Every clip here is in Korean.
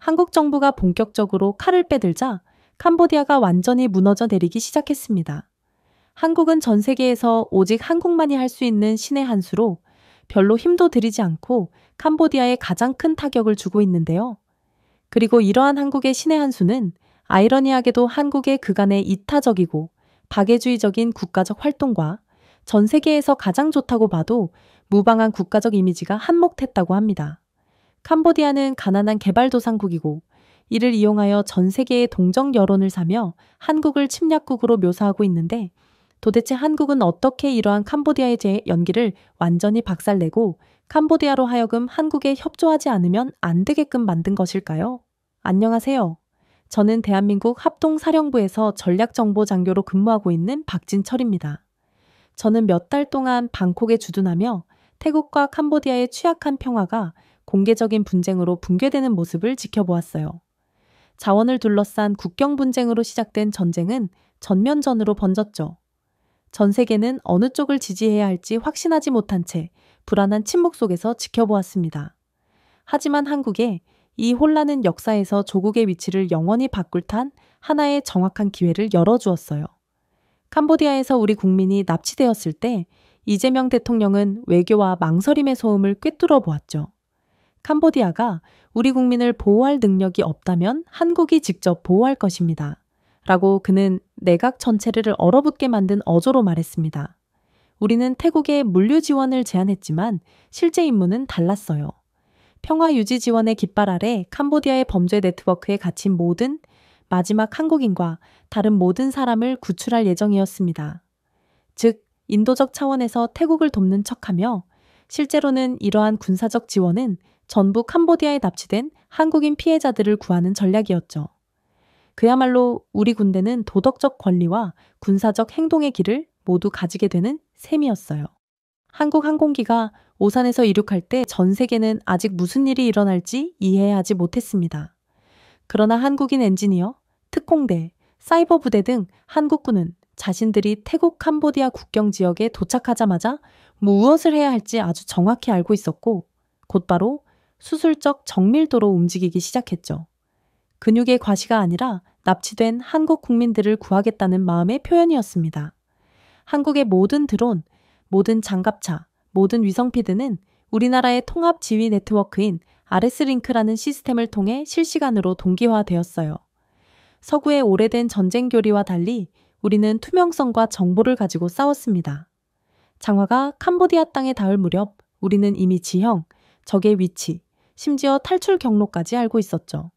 한국 정부가 본격적으로 칼을 빼들자 캄보디아가 완전히 무너져 내리기 시작했습니다. 한국은 전 세계에서 오직 한국만이 할 수 있는 신의 한 수로 별로 힘도 들이지 않고 캄보디아에 가장 큰 타격을 주고 있는데요. 그리고 이러한 한국의 신의 한 수는 아이러니하게도 한국의 그간의 이타적이고 박애주의적인 국가적 활동과 전 세계에서 가장 좋다고 봐도 무방한 국가적 이미지가 한몫했다고 합니다. 캄보디아는 가난한 개발도상국이고 이를 이용하여 전 세계의 동정 여론을 사며 한국을 침략국으로 묘사하고 있는데 도대체 한국은 어떻게 이러한 캄보디아의 연기를 완전히 박살내고 캄보디아로 하여금 한국에 협조하지 않으면 안 되게끔 만든 것일까요? 안녕하세요. 저는 대한민국 합동사령부에서 전략정보장교로 근무하고 있는 박진철입니다. 저는 몇 달 동안 방콕에 주둔하며 태국과 캄보디아의 취약한 평화가 공개적인 분쟁으로 붕괴되는 모습을 지켜보았어요. 자원을 둘러싼 국경 분쟁으로 시작된 전쟁은 전면전으로 번졌죠. 전 세계는 어느 쪽을 지지해야 할지 확신하지 못한 채 불안한 침묵 속에서 지켜보았습니다. 하지만 한국에 이 혼란은 역사에서 조국의 위치를 영원히 바꿀 탄 하나의 정확한 기회를 열어주었어요. 캄보디아에서 우리 국민이 납치되었을 때 이재명 대통령은 외교와 망설임의 소음을 꿰뚫어 보았죠. 캄보디아가 우리 국민을 보호할 능력이 없다면 한국이 직접 보호할 것입니다. 라고 그는 내각 전체를 얼어붙게 만든 어조로 말했습니다. 우리는 태국에 물류 지원을 제안했지만 실제 임무는 달랐어요. 평화 유지 지원의 깃발 아래 캄보디아의 범죄 네트워크에 갇힌 모든 마지막 한국인과 다른 모든 사람을 구출할 예정이었습니다. 즉, 인도적 차원에서 태국을 돕는 척하며 실제로는 이러한 군사적 지원은 전부 캄보디아에 납치된 한국인 피해자들을 구하는 전략이었죠. 그야말로 우리 군대는 도덕적 권리와 군사적 행동의 길을 모두 가지게 되는 셈이었어요. 한국 항공기가 오산에서 이륙할 때 전 세계는 아직 무슨 일이 일어날지 이해하지 못했습니다. 그러나 한국인 엔지니어, 특공대, 사이버 부대 등 한국군은 자신들이 태국 캄보디아 국경 지역에 도착하자마자 무엇을 해야 할지 아주 정확히 알고 있었고 곧바로 수술적 정밀도로 움직이기 시작했죠. 근육의 과시가 아니라 납치된 한국 국민들을 구하겠다는 마음의 표현이었습니다. 한국의 모든 드론, 모든 장갑차, 모든 위성피드는 우리나라의 통합 지휘 네트워크인 RS링크라는 시스템을 통해 실시간으로 동기화되었어요. 서구의 오래된 전쟁 교리와 달리 우리는 투명성과 정보를 가지고 싸웠습니다. 장화가 캄보디아 땅에 닿을 무렵 우리는 이미 지형, 적의 위치, 심지어 탈출 경로까지 알고 있었죠.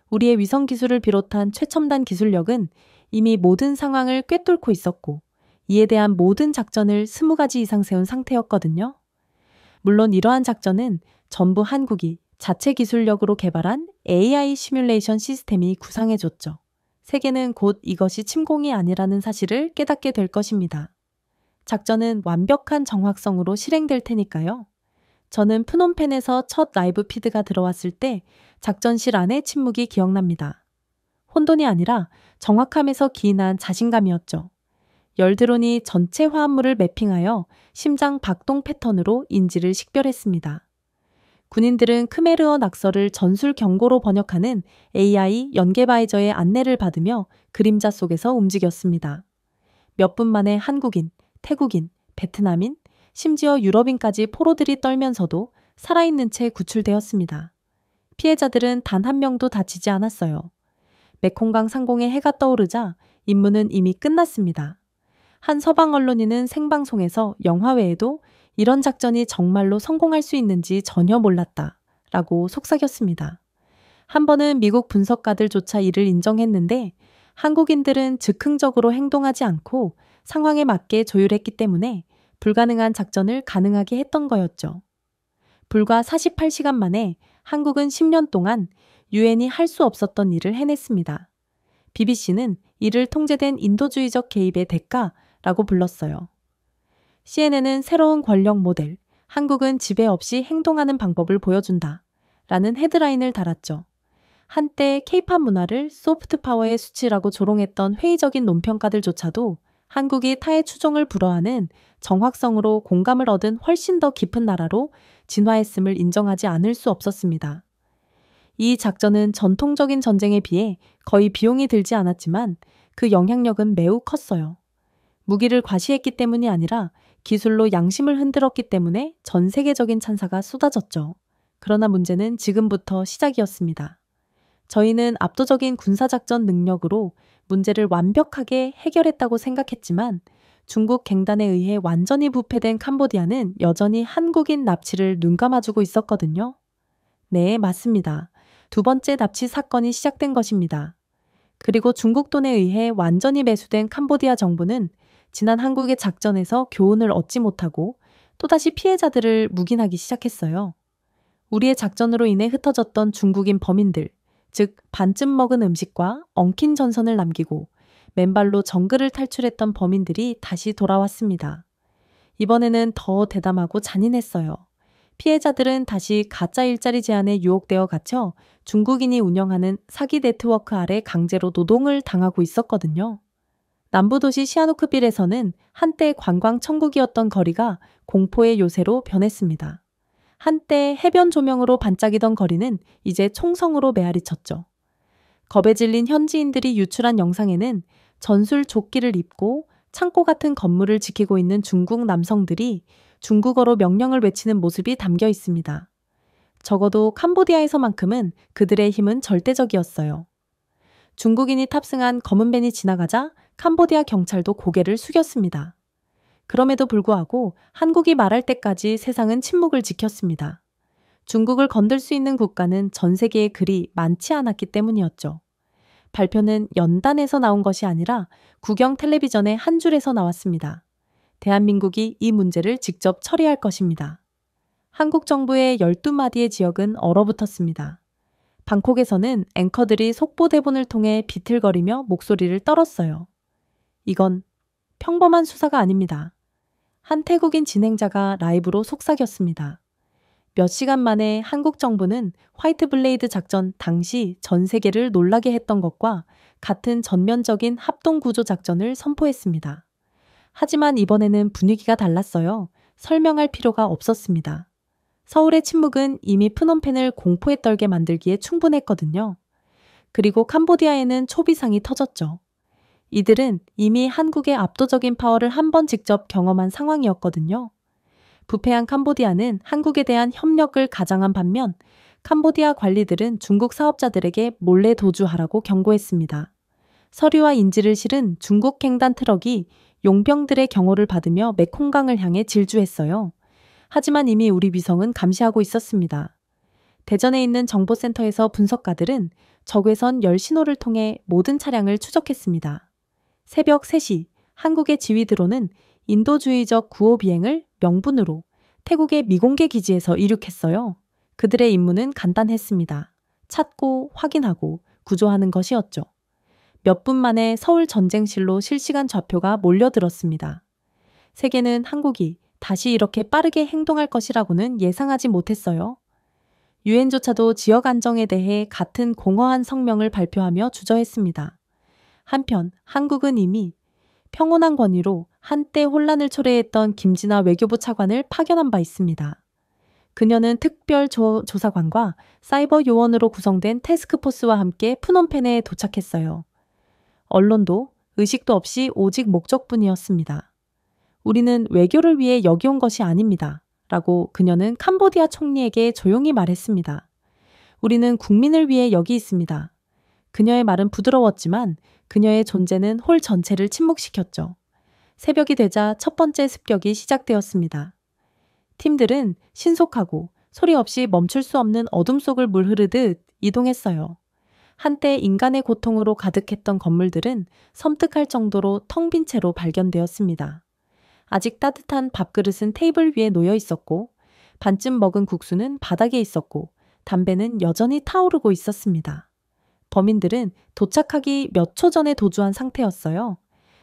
우리의 위성 기술을 비롯한 최첨단 기술력은 이미 모든 상황을 꿰뚫고 있었고 이에 대한 모든 작전을 20가지 이상 세운 상태였거든요. 물론 이러한 작전은 전부 한국이 자체 기술력으로 개발한 AI 시뮬레이션 시스템이 구상해줬죠. 세계는 곧 이것이 침공이 아니라는 사실을 깨닫게 될 것입니다. 작전은 완벽한 정확성으로 실행될 테니까요. 저는 프놈펜에서 첫 라이브 피드가 들어왔을 때 작전실 안의 침묵이 기억납니다. 혼돈이 아니라 정확함에서 기인한 자신감이었죠. 열드론이 전체 화합물을 매핑하여 심장 박동 패턴으로 인지를 식별했습니다. 군인들은 크메르어 낙서를 전술 경고로 번역하는 AI 연계바이저의 안내를 받으며 그림자 속에서 움직였습니다. 몇 분 만에 한국인, 태국인, 베트남인, 심지어 유럽인까지 포로들이 떨면서도 살아있는 채 구출되었습니다. 피해자들은 단 한 명도 다치지 않았어요. 메콩강 상공에 해가 떠오르자 임무는 이미 끝났습니다. 한 서방 언론인은 생방송에서 영화 외에도 이런 작전이 정말로 성공할 수 있는지 전혀 몰랐다 라고 속삭였습니다. 한 번은 미국 분석가들조차 이를 인정했는데 한국인들은 즉흥적으로 행동하지 않고 상황에 맞게 조율했기 때문에 불가능한 작전을 가능하게 했던 거였죠. 불과 48시간 만에 한국은 10년 동안 유엔이 할 수 없었던 일을 해냈습니다. BBC는 이를 통제된 인도주의적 개입의 대가라고 불렀어요. CNN은 새로운 권력 모델, 한국은 지배 없이 행동하는 방법을 보여준다 라는 헤드라인을 달았죠. 한때 케이팝 문화를 소프트 파워의 수치라고 조롱했던 회의적인 논평가들조차도 한국이 타의 추종을 불허하는 정확성으로 공감을 얻은 훨씬 더 깊은 나라로 진화했음을 인정하지 않을 수 없었습니다. 이 작전은 전통적인 전쟁에 비해 거의 비용이 들지 않았지만 그 영향력은 매우 컸어요. 무기를 과시했기 때문이 아니라 기술로 양심을 흔들었기 때문에 전 세계적인 찬사가 쏟아졌죠. 그러나 문제는 지금부터 시작이었습니다. 저희는 압도적인 군사작전 능력으로 문제를 완벽하게 해결했다고 생각했지만 중국 갱단에 의해 완전히 부패된 캄보디아는 여전히 한국인 납치를 눈감아주고 있었거든요. 네, 맞습니다. 두 번째 납치 사건이 시작된 것입니다. 그리고 중국 돈에 의해 완전히 매수된 캄보디아 정부는 지난 한국의 작전에서 교훈을 얻지 못하고 또다시 피해자들을 묵인하기 시작했어요. 우리의 작전으로 인해 흩어졌던 중국인 범인들, 즉 반쯤 먹은 음식과 엉킨 전선을 남기고 맨발로 정글을 탈출했던 범인들이 다시 돌아왔습니다. 이번에는 더 대담하고 잔인했어요. 피해자들은 다시 가짜 일자리 제한에 유혹되어 갇혀 중국인이 운영하는 사기 네트워크 아래 강제로 노동을 당하고 있었거든요. 남부도시 시아누크빌에서는 한때 관광 천국이었던 거리가 공포의 요새로 변했습니다. 한때 해변 조명으로 반짝이던 거리는 이제 총성으로 메아리 쳤죠. 겁에 질린 현지인들이 유출한 영상에는 전술 조끼를 입고 창고 같은 건물을 지키고 있는 중국 남성들이 중국어로 명령을 외치는 모습이 담겨 있습니다. 적어도 캄보디아에서만큼은 그들의 힘은 절대적이었어요. 중국인이 탑승한 검은 밴이 지나가자 캄보디아 경찰도 고개를 숙였습니다. 그럼에도 불구하고 한국이 말할 때까지 세상은 침묵을 지켰습니다. 중국을 건들 수 있는 국가는 전 세계에 그리 많지 않았기 때문이었죠. 발표는 연단에서 나온 것이 아니라 국영 텔레비전의 한 줄에서 나왔습니다. 대한민국이 이 문제를 직접 처리할 것입니다. 한국 정부의 12마디의 지역은 얼어붙었습니다. 방콕에서는 앵커들이 속보 대본을 통해 비틀거리며 목소리를 떨었어요. 이건 평범한 수사가 아닙니다. 한 태국인 진행자가 라이브로 속삭였습니다. 몇 시간 만에 한국 정부는 화이트 블레이드 작전 당시 전 세계를 놀라게 했던 것과 같은 전면적인 합동구조 작전을 선포했습니다. 하지만 이번에는 분위기가 달랐어요. 설명할 필요가 없었습니다. 서울의 침묵은 이미 프놈펜을 공포에 떨게 만들기에 충분했거든요. 그리고 캄보디아에는 초비상이 터졌죠. 이들은 이미 한국의 압도적인 파워를 한 번 직접 경험한 상황이었거든요. 부패한 캄보디아는 한국에 대한 협력을 가장한 반면 캄보디아 관리들은 중국 사업자들에게 몰래 도주하라고 경고했습니다. 서류와 인지를 실은 중국 갱단 트럭이 용병들의 경호를 받으며 메콩강을 향해 질주했어요. 하지만 이미 우리 위성은 감시하고 있었습니다. 대전에 있는 정보센터에서 분석가들은 적외선 열신호를 통해 모든 차량을 추적했습니다. 새벽 3시 한국의 지휘 드론은 인도주의적 구호 비행을 명분으로 태국의 미공개 기지에서 이륙했어요. 그들의 임무는 간단했습니다. 찾고 확인하고 구조하는 것이었죠. 몇 분 만에 서울 전쟁실로 실시간 좌표가 몰려들었습니다. 세계는 한국이 다시 이렇게 빠르게 행동할 것이라고는 예상하지 못했어요. 유엔조차도 지역 안정에 대해 같은 공허한 성명을 발표하며 주저했습니다. 한편 한국은 이미 평온한 권위로 한때 혼란을 초래했던 김진아 외교부 차관을 파견한 바 있습니다. 그녀는 특별 조사관과 사이버 요원으로 구성된 태스크포스와 함께 프놈펜에 도착했어요. 언론도 의식도 없이 오직 목적뿐이었습니다. 우리는 외교를 위해 여기 온 것이 아닙니다. 라고 그녀는 캄보디아 총리에게 조용히 말했습니다. 우리는 국민을 위해 여기 있습니다. 그녀의 말은 부드러웠지만 그녀의 존재는 홀 전체를 침묵시켰죠. 새벽이 되자 첫 번째 습격이 시작되었습니다. 팀들은 신속하고 소리 없이 멈출 수 없는 어둠 속을 물 흐르듯 이동했어요. 한때 인간의 고통으로 가득했던 건물들은 섬뜩할 정도로 텅 빈 채로 발견되었습니다. 아직 따뜻한 밥그릇은 테이블 위에 놓여 있었고 반쯤 먹은 국수는 바닥에 있었고 담배는 여전히 타오르고 있었습니다. 범인들은 도착하기 몇 초 전에 도주한 상태였어요.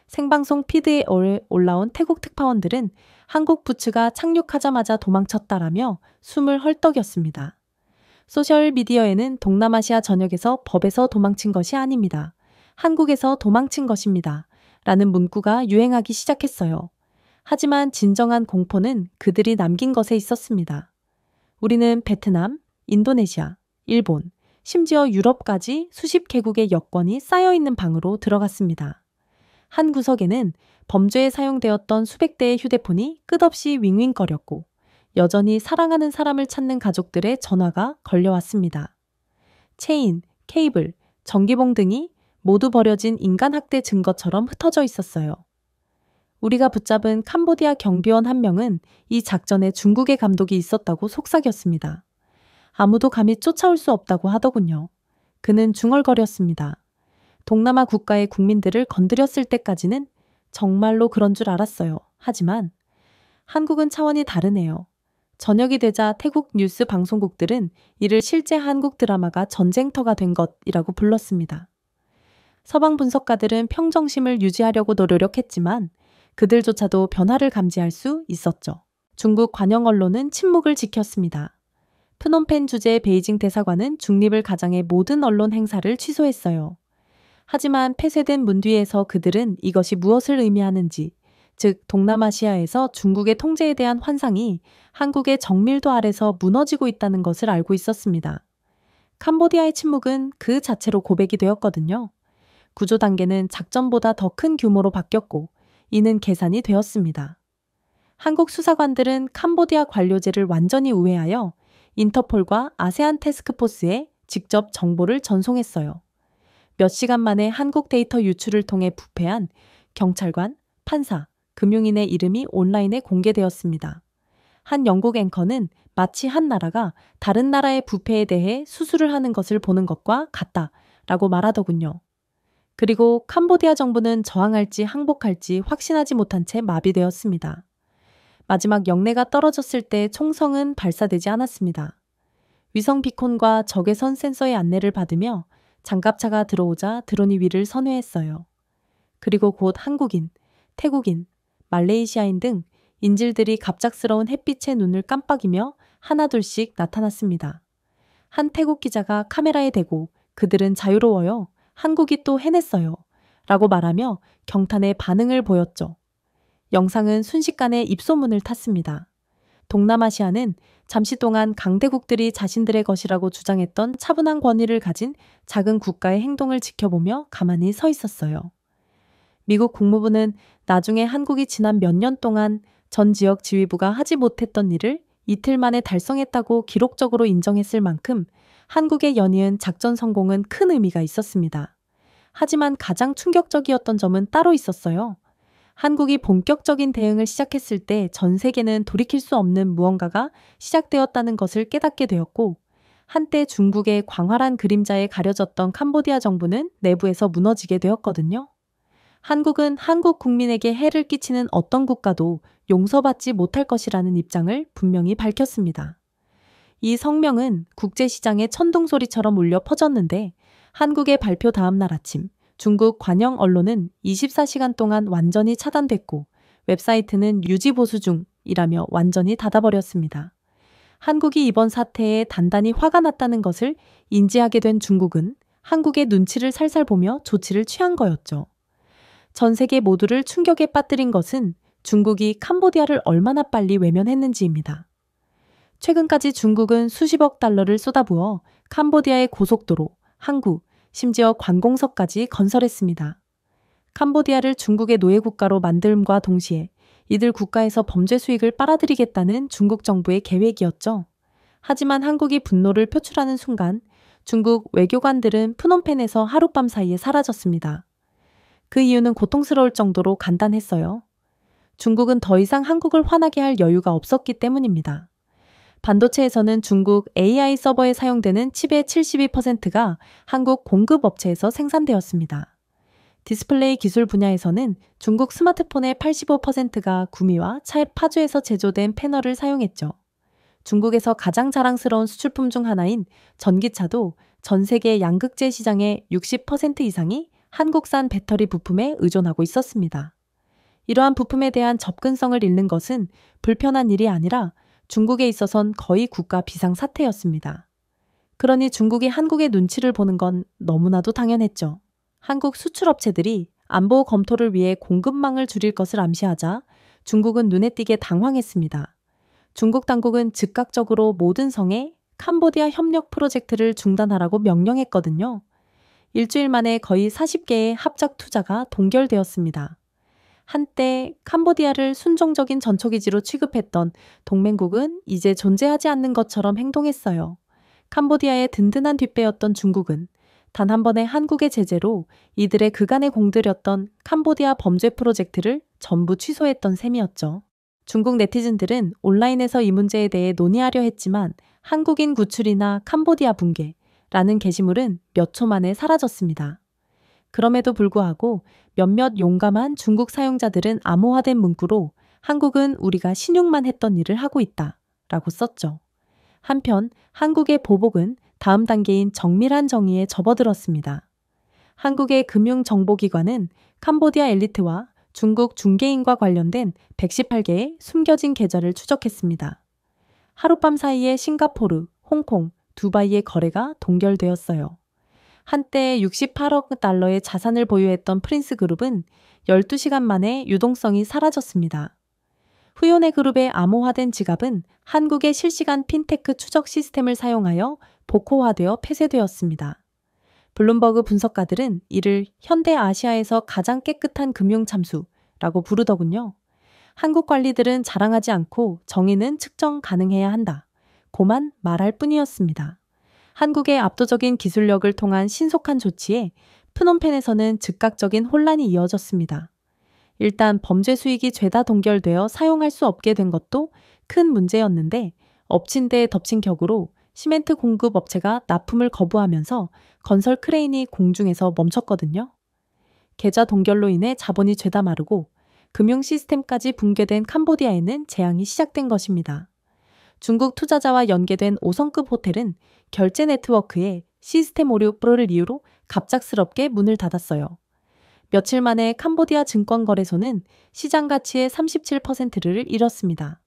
생방송 피드에 올라온 태국 특파원들은 한국 부츠가 착륙하자마자 도망쳤다라며 숨을 헐떡였습니다. 소셜미디어에는 동남아시아 전역에서 법에서 도망친 것이 아닙니다. 한국에서 도망친 것입니다. 라는 문구가 유행하기 시작했어요. 하지만 진정한 공포는 그들이 남긴 것에 있었습니다. 우리는 베트남, 인도네시아, 일본, 심지어 유럽까지 수십 개국의 여권이 쌓여있는 방으로 들어갔습니다. 한 구석에는 범죄에 사용되었던 수백 대의 휴대폰이 끝없이 윙윙거렸고 여전히 사랑하는 사람을 찾는 가족들의 전화가 걸려왔습니다. 체인, 케이블, 전기봉 등이 모두 버려진 인간학대 증거처럼 흩어져 있었어요. 우리가 붙잡은 캄보디아 경비원 한 명은 이 작전에 중국의 감독이 있었다고 속삭였습니다. 아무도 감히 쫓아올 수 없다고 하더군요. 그는 중얼거렸습니다. 동남아 국가의 국민들을 건드렸을 때까지는 정말로 그런 줄 알았어요. 하지만 한국은 차원이 다르네요. 저녁이 되자 태국 뉴스 방송국들은 이를 실제 한국 드라마가 전쟁터가 된 것이라고 불렀습니다. 서방 분석가들은 평정심을 유지하려고 노력했지만 그들조차도 변화를 감지할 수 있었죠. 중국 관영 언론은 침묵을 지켰습니다. 프놈펜 주재 베이징 대사관은 중립을 가장해 모든 언론 행사를 취소했어요. 하지만 폐쇄된 문 뒤에서 그들은 이것이 무엇을 의미하는지, 즉 동남아시아에서 중국의 통제에 대한 환상이 한국의 정밀도 아래서 무너지고 있다는 것을 알고 있었습니다. 캄보디아의 침묵은 그 자체로 고백이 되었거든요. 구조 단계는 작전보다 더 큰 규모로 바뀌었고 이는 계산이 되었습니다. 한국 수사관들은 캄보디아 관료제를 완전히 우회하여 인터폴과 아세안 태스크포스에 직접 정보를 전송했어요. 몇 시간 만에 한국 데이터 유출을 통해 부패한 경찰관, 판사, 금융인의 이름이 온라인에 공개되었습니다. 한 영국 앵커는 마치 한 나라가 다른 나라의 부패에 대해 수술을 하는 것을 보는 것과 같다라고 말하더군요. 그리고 캄보디아 정부는 저항할지 항복할지 확신하지 못한 채 마비되었습니다. 마지막 영내가 떨어졌을 때 총성은 발사되지 않았습니다. 위성 비콘과 적외선 센서의 안내를 받으며 장갑차가 들어오자 드론이 위를 선회했어요. 그리고 곧 한국인, 태국인, 말레이시아인 등 인질들이 갑작스러운 햇빛에 눈을 깜빡이며 하나둘씩 나타났습니다. 한 태국 기자가 카메라에 대고 그들은 자유로워요. 한국이 또 해냈어요. 라고 말하며 경탄의 반응을 보였죠. 영상은 순식간에 입소문을 탔습니다. 동남아시아는 잠시 동안 강대국들이 자신들의 것이라고 주장했던 차분한 권위를 가진 작은 국가의 행동을 지켜보며 가만히 서 있었어요. 미국 국무부는 나중에 한국이 지난 몇 년 동안 전 지역 지휘부가 하지 못했던 일을 이틀 만에 달성했다고 기록적으로 인정했을 만큼 한국의 연이은 작전 성공은 큰 의미가 있었습니다. 하지만 가장 충격적이었던 점은 따로 있었어요. 한국이 본격적인 대응을 시작했을 때 전 세계는 돌이킬 수 없는 무언가가 시작되었다는 것을 깨닫게 되었고, 한때 중국의 광활한 그림자에 가려졌던 캄보디아 정부는 내부에서 무너지게 되었거든요. 한국은 한국 국민에게 해를 끼치는 어떤 국가도 용서받지 못할 것이라는 입장을 분명히 밝혔습니다. 이 성명은 국제시장의 천둥소리처럼 울려 퍼졌는데 한국의 발표 다음 날 아침 중국 관영 언론은 24시간 동안 완전히 차단됐고 웹사이트는 유지보수 중이라며 완전히 닫아버렸습니다. 한국이 이번 사태에 단단히 화가 났다는 것을 인지하게 된 중국은 한국의 눈치를 살살 보며 조치를 취한 거였죠. 전 세계 모두를 충격에 빠뜨린 것은 중국이 캄보디아를 얼마나 빨리 외면했는지입니다. 최근까지 중국은 수십억 달러를 쏟아부어 캄보디아의 고속도로, 항구, 심지어 관공서까지 건설했습니다. 캄보디아를 중국의 노예국가로 만듦과 동시에 이들 국가에서 범죄 수익을 빨아들이겠다는 중국 정부의 계획이었죠. 하지만 한국이 분노를 표출하는 순간 중국 외교관들은 프놈펜에서 하룻밤 사이에 사라졌습니다. 그 이유는 고통스러울 정도로 간단했어요. 중국은 더 이상 한국을 화나게 할 여유가 없었기 때문입니다. 반도체에서는 중국 AI 서버에 사용되는 칩의 72%가 한국 공급업체에서 생산되었습니다. 디스플레이 기술 분야에서는 중국 스마트폰의 85%가 구미와 파주에서 제조된 패널을 사용했죠. 중국에서 가장 자랑스러운 수출품 중 하나인 전기차도 전 세계 양극재 시장의 60% 이상이 한국산 배터리 부품에 의존하고 있었습니다. 이러한 부품에 대한 접근성을 잃는 것은 불편한 일이 아니라 중국에 있어선 거의 국가 비상사태였습니다. 그러니 중국이 한국의 눈치를 보는 건 너무나도 당연했죠. 한국 수출업체들이 안보 검토를 위해 공급망을 줄일 것을 암시하자 중국은 눈에 띄게 당황했습니다. 중국 당국은 즉각적으로 모든 성에 캄보디아 협력 프로젝트를 중단하라고 명령했거든요. 일주일 만에 거의 40개의 합작 투자가 동결되었습니다. 한때 캄보디아를 순종적인 전초기지로 취급했던 동맹국은 이제 존재하지 않는 것처럼 행동했어요. 캄보디아의 든든한 뒷배였던 중국은 단 한 번의 한국의 제재로 이들의 그간에 공들였던 캄보디아 범죄 프로젝트를 전부 취소했던 셈이었죠. 중국 네티즌들은 온라인에서 이 문제에 대해 논의하려 했지만 한국인 구출이나 캄보디아 붕괴라는 게시물은 몇 초 만에 사라졌습니다. 그럼에도 불구하고 몇몇 용감한 중국 사용자들은 암호화된 문구로 한국은 우리가 신용만 했던 일을 하고 있다 라고 썼죠. 한편 한국의 보복은 다음 단계인 정밀한 정의에 접어들었습니다. 한국의 금융정보기관은 캄보디아 엘리트와 중국 중개인과 관련된 118개의 숨겨진 계좌를 추적했습니다. 하룻밤 사이에 싱가포르, 홍콩, 두바이의 거래가 동결되었어요. 한때 68억 달러의 자산을 보유했던 프린스 그룹은 12시간 만에 유동성이 사라졌습니다. 후요네 그룹의 암호화된 지갑은 한국의 실시간 핀테크 추적 시스템을 사용하여 복호화되어 폐쇄되었습니다. 블룸버그 분석가들은 이를 현대 아시아에서 가장 깨끗한 금융 참수라고 부르더군요. 한국 관리들은 자랑하지 않고 정의는 측정 가능해야 한다. 고만 말할 뿐이었습니다. 한국의 압도적인 기술력을 통한 신속한 조치에 프놈펜에서는 즉각적인 혼란이 이어졌습니다. 일단 범죄 수익이 죄다 동결되어 사용할 수 없게 된 것도 큰 문제였는데 엎친 데 덮친 격으로 시멘트 공급 업체가 납품을 거부하면서 건설 크레인이 공중에서 멈췄거든요. 계좌 동결로 인해 자본이 죄다 마르고 금융 시스템까지 붕괴된 캄보디아에는 재앙이 시작된 것입니다. 중국 투자자와 연계된 5성급 호텔은 결제 네트워크에 시스템 오류를 이유로 갑작스럽게 문을 닫았어요. 며칠 만에 캄보디아 증권거래소는 시장 가치의 37%를 잃었습니다.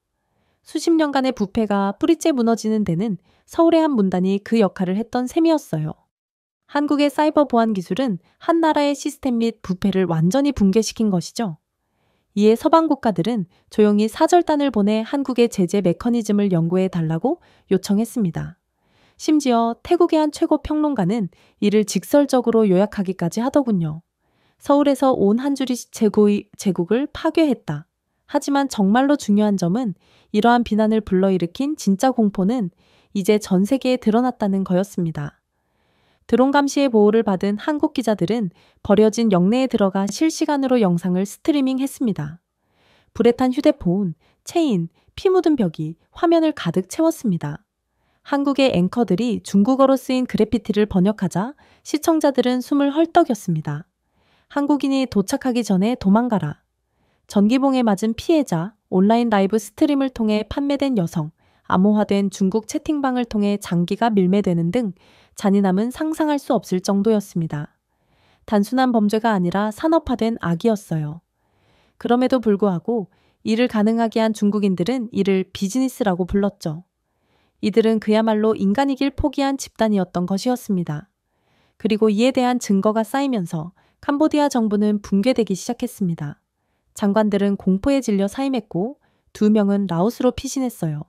수십 년간의 부패가 뿌리째 무너지는 데는 서울의 한 문단이 그 역할을 했던 셈이었어요. 한국의 사이버 보안 기술은 한 나라의 시스템 및 부패를 완전히 붕괴시킨 것이죠. 이에 서방 국가들은 조용히 사절단을 보내 한국의 제재 메커니즘을 연구해 달라고 요청했습니다. 심지어 태국의 한 최고 평론가는 이를 직설적으로 요약하기까지 하더군요. 서울에서 온 한 줄이 제국을 파괴했다. 하지만 정말로 중요한 점은 이러한 비난을 불러일으킨 진짜 공포는 이제 전 세계에 드러났다는 거였습니다. 드론 감시의 보호를 받은 한국 기자들은 버려진 영내에 들어가 실시간으로 영상을 스트리밍했습니다. 불에 탄 휴대폰, 체인, 피 묻은 벽이 화면을 가득 채웠습니다. 한국의 앵커들이 중국어로 쓰인 그래피티를 번역하자 시청자들은 숨을 헐떡였습니다. 한국인이 도착하기 전에 도망가라. 전기봉에 맞은 피해자, 온라인 라이브 스트림을 통해 판매된 여성, 암호화된 중국 채팅방을 통해 장기가 밀매되는 등 잔인함은 상상할 수 없을 정도였습니다. 단순한 범죄가 아니라 산업화된 악이었어요. 그럼에도 불구하고 이를 가능하게 한 중국인들은 이를 비즈니스라고 불렀죠. 이들은 그야말로 인간이길 포기한 집단이었던 것이었습니다. 그리고 이에 대한 증거가 쌓이면서 캄보디아 정부는 붕괴되기 시작했습니다. 장관들은 공포에 질려 사임했고 2명은 라오스로 피신했어요.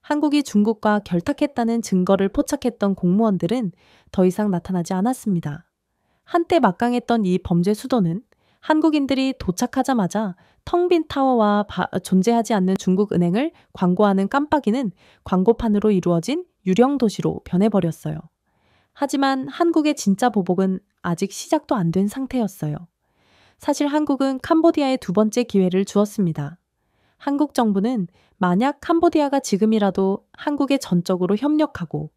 한국이 중국과 결탁했다는 증거를 포착했던 공무원들은 더 이상 나타나지 않았습니다. 한때 막강했던 이 범죄 수도는 한국인들이 도착하자마자 텅 빈 타워와 존재하지 않는 중국 은행을 광고하는 깜빡이는 광고판으로 이루어진 유령 도시로 변해버렸어요. 하지만 한국의 진짜 보복은 아직 시작도 안 된 상태였어요. 사실 한국은 캄보디아에 2번째 기회를 주었습니다. 한국 정부는 만약 캄보디아가 지금이라도 한국에 전적으로 협력하고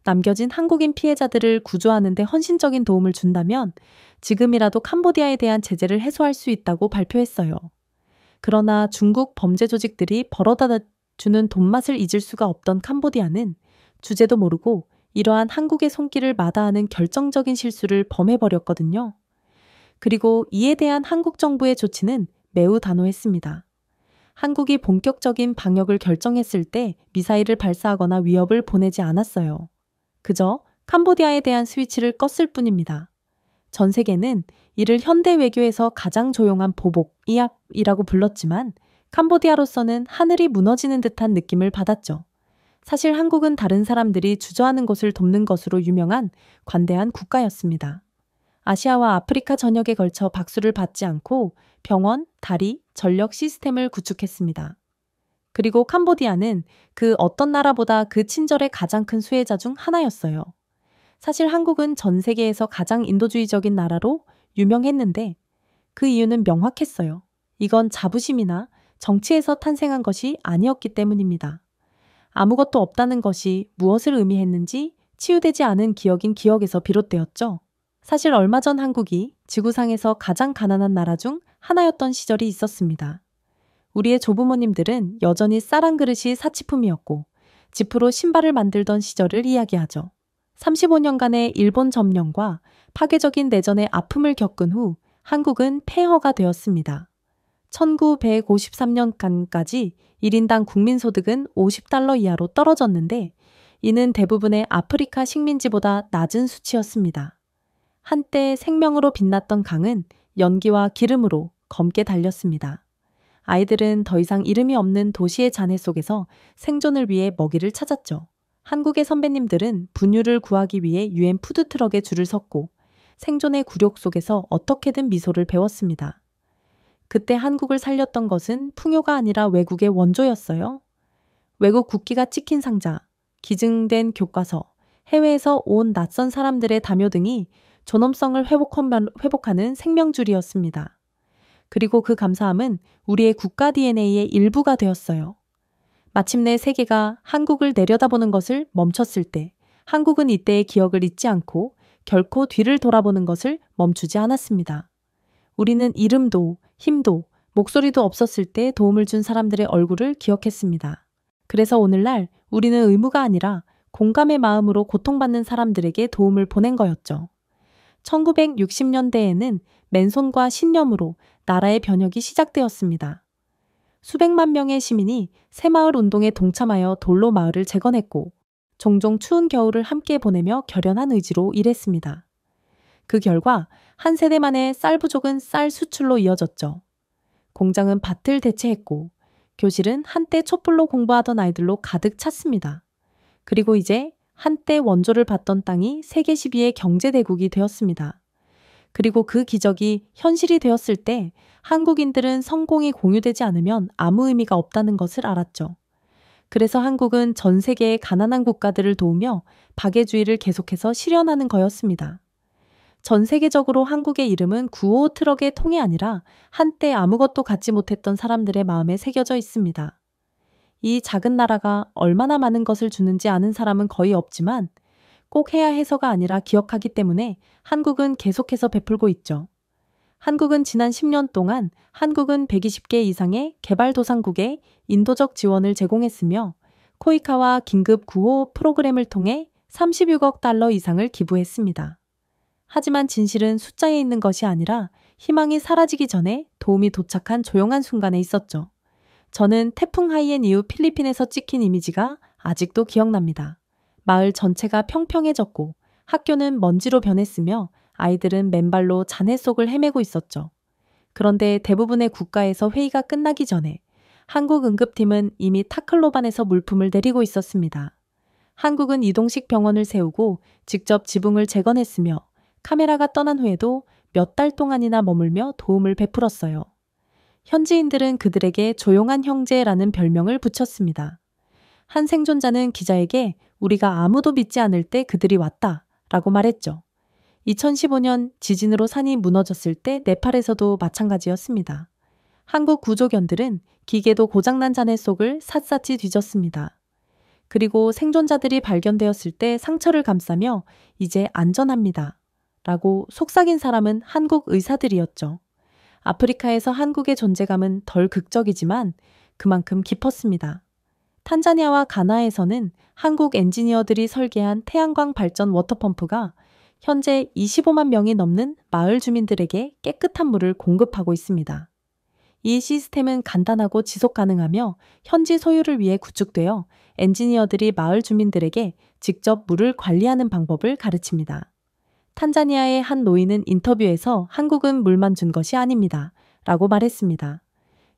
남겨진 한국인 피해자들을 구조하는 데 헌신적인 도움을 준다면 지금이라도 캄보디아에 대한 제재를 해소할 수 있다고 발표했어요. 그러나 중국 범죄 조직들이 벌어다 주는 돈맛을 잊을 수가 없던 캄보디아는 주제도 모르고 이러한 한국의 손길을 마다하는 결정적인 실수를 범해버렸거든요. 그리고 이에 대한 한국 정부의 조치는 매우 단호했습니다. 한국이 본격적인 방역을 결정했을 때 미사일을 발사하거나 위협을 보내지 않았어요. 그저 캄보디아에 대한 스위치를 껐을 뿐입니다. 전 세계는 이를 현대 외교에서 가장 조용한 보복이라고 불렀지만 캄보디아로서는 하늘이 무너지는 듯한 느낌을 받았죠. 사실 한국은 다른 사람들이 주저하는 것을 돕는 것으로 유명한 관대한 국가였습니다. 아시아와 아프리카 전역에 걸쳐 박수를 받지 않고 병원, 다리, 전력 시스템을 구축했습니다. 그리고 캄보디아는 그 어떤 나라보다 그 친절의 가장 큰 수혜자 중 하나였어요. 사실 한국은 전 세계에서 가장 인도주의적인 나라로 유명했는데 그 이유는 명확했어요. 이건 자부심이나 정치에서 탄생한 것이 아니었기 때문입니다. 아무것도 없다는 것이 무엇을 의미했는지 치유되지 않은 기억인 기억에서 비롯되었죠. 사실 얼마 전 한국이 지구상에서 가장 가난한 나라 중 하나였던 시절이 있었습니다. 우리의 조부모님들은 여전히 쌀 한 그릇이 사치품이었고 지프로 신발을 만들던 시절을 이야기하죠. 35년간의 일본 점령과 파괴적인 내전의 아픔을 겪은 후 한국은 폐허가 되었습니다. 1953년까지 1인당 국민소득은 $50 이하로 떨어졌는데 이는 대부분의 아프리카 식민지보다 낮은 수치였습니다. 한때 생명으로 빛났던 강은 연기와 기름으로 검게 달렸습니다. 아이들은 더 이상 이름이 없는 도시의 잔해 속에서 생존을 위해 먹이를 찾았죠. 한국의 선배님들은 분유를 구하기 위해 유엔 푸드트럭에 줄을 섰고 생존의 굴욕 속에서 어떻게든 미소를 배웠습니다. 그때 한국을 살렸던 것은 풍요가 아니라 외국의 원조였어요. 외국 국기가 찍힌 상자, 기증된 교과서, 해외에서 온 낯선 사람들의 담요 등이 존엄성을 회복하는 생명줄이었습니다. 그리고 그 감사함은 우리의 국가 DNA의 일부가 되었어요. 마침내 세계가 한국을 내려다보는 것을 멈췄을 때 한국은 이때의 기억을 잊지 않고 결코 뒤를 돌아보는 것을 멈추지 않았습니다. 우리는 이름도 힘도 목소리도 없었을 때 도움을 준 사람들의 얼굴을 기억했습니다. 그래서 오늘날 우리는 의무가 아니라 공감의 마음으로 고통받는 사람들에게 도움을 보낸 거였죠. 1960년대에는 맨손과 신념으로 나라의 변혁이 시작되었습니다. 수백만 명의 시민이 새마을 운동에 동참하여 돌로 마을을 재건했고 종종 추운 겨울을 함께 보내며 결연한 의지로 일했습니다. 그 결과 한 세대만의 쌀 부족은 쌀 수출로 이어졌죠. 공장은 밭을 대체했고 교실은 한때 촛불로 공부하던 아이들로 가득 찼습니다. 그리고 이제 한때 원조를 받던 땅이 세계 10위의 경제대국이 되었습니다. 그리고 그 기적이 현실이 되었을 때 한국인들은 성공이 공유되지 않으면 아무 의미가 없다는 것을 알았죠. 그래서 한국은 전 세계의 가난한 국가들을 도우며 박애주의를 계속해서 실현하는 거였습니다. 전 세계적으로 한국의 이름은 955 트럭의 통이 아니라 한때 아무것도 갖지 못했던 사람들의 마음에 새겨져 있습니다. 이 작은 나라가 얼마나 많은 것을 주는지 아는 사람은 거의 없지만 꼭 해야 해서가 아니라 기억하기 때문에 한국은 계속해서 베풀고 있죠. 한국은 지난 10년 동안 한국은 120개 이상의 개발도상국에 인도적 지원을 제공했으며 코이카와 긴급 구호 프로그램을 통해 36억 달러 이상을 기부했습니다. 하지만 진실은 숫자에 있는 것이 아니라 희망이 사라지기 전에 도움이 도착한 조용한 순간에 있었죠. 저는 태풍 하이엔 이후 필리핀에서 찍힌 이미지가 아직도 기억납니다. 마을 전체가 평평해졌고 학교는 먼지로 변했으며 아이들은 맨발로 잔해 속을 헤매고 있었죠. 그런데 대부분의 국가에서 회의가 끝나기 전에 한국 응급팀은 이미 타클로반에서 물품을 내리고 있었습니다. 한국은 이동식 병원을 세우고 직접 지붕을 재건했으며 카메라가 떠난 후에도 몇 달 동안이나 머물며 도움을 베풀었어요. 현지인들은 그들에게 조용한 형제라는 별명을 붙였습니다. 한 생존자는 기자에게 우리가 아무도 믿지 않을 때 그들이 왔다 라고 말했죠. 2015년 지진으로 산이 무너졌을 때 네팔에서도 마찬가지였습니다. 한국 구조견들은 기계도 고장난 잔해 속을 샅샅이 뒤졌습니다. 그리고 생존자들이 발견되었을 때 상처를 감싸며 이제 안전합니다 라고 속삭인 사람은 한국 의사들이었죠. 아프리카에서 한국의 존재감은 덜 극적이지만 그만큼 깊었습니다. 탄자니아와 가나에서는 한국 엔지니어들이 설계한 태양광 발전 워터펌프가 현재 25만 명이 넘는 마을 주민들에게 깨끗한 물을 공급하고 있습니다. 이 시스템은 간단하고 지속 가능하며 현지 소유를 위해 구축되어 엔지니어들이 마을 주민들에게 직접 물을 관리하는 방법을 가르칩니다. 탄자니아의 한 노인은 인터뷰에서 한국은 물만 준 것이 아닙니다 라고 말했습니다.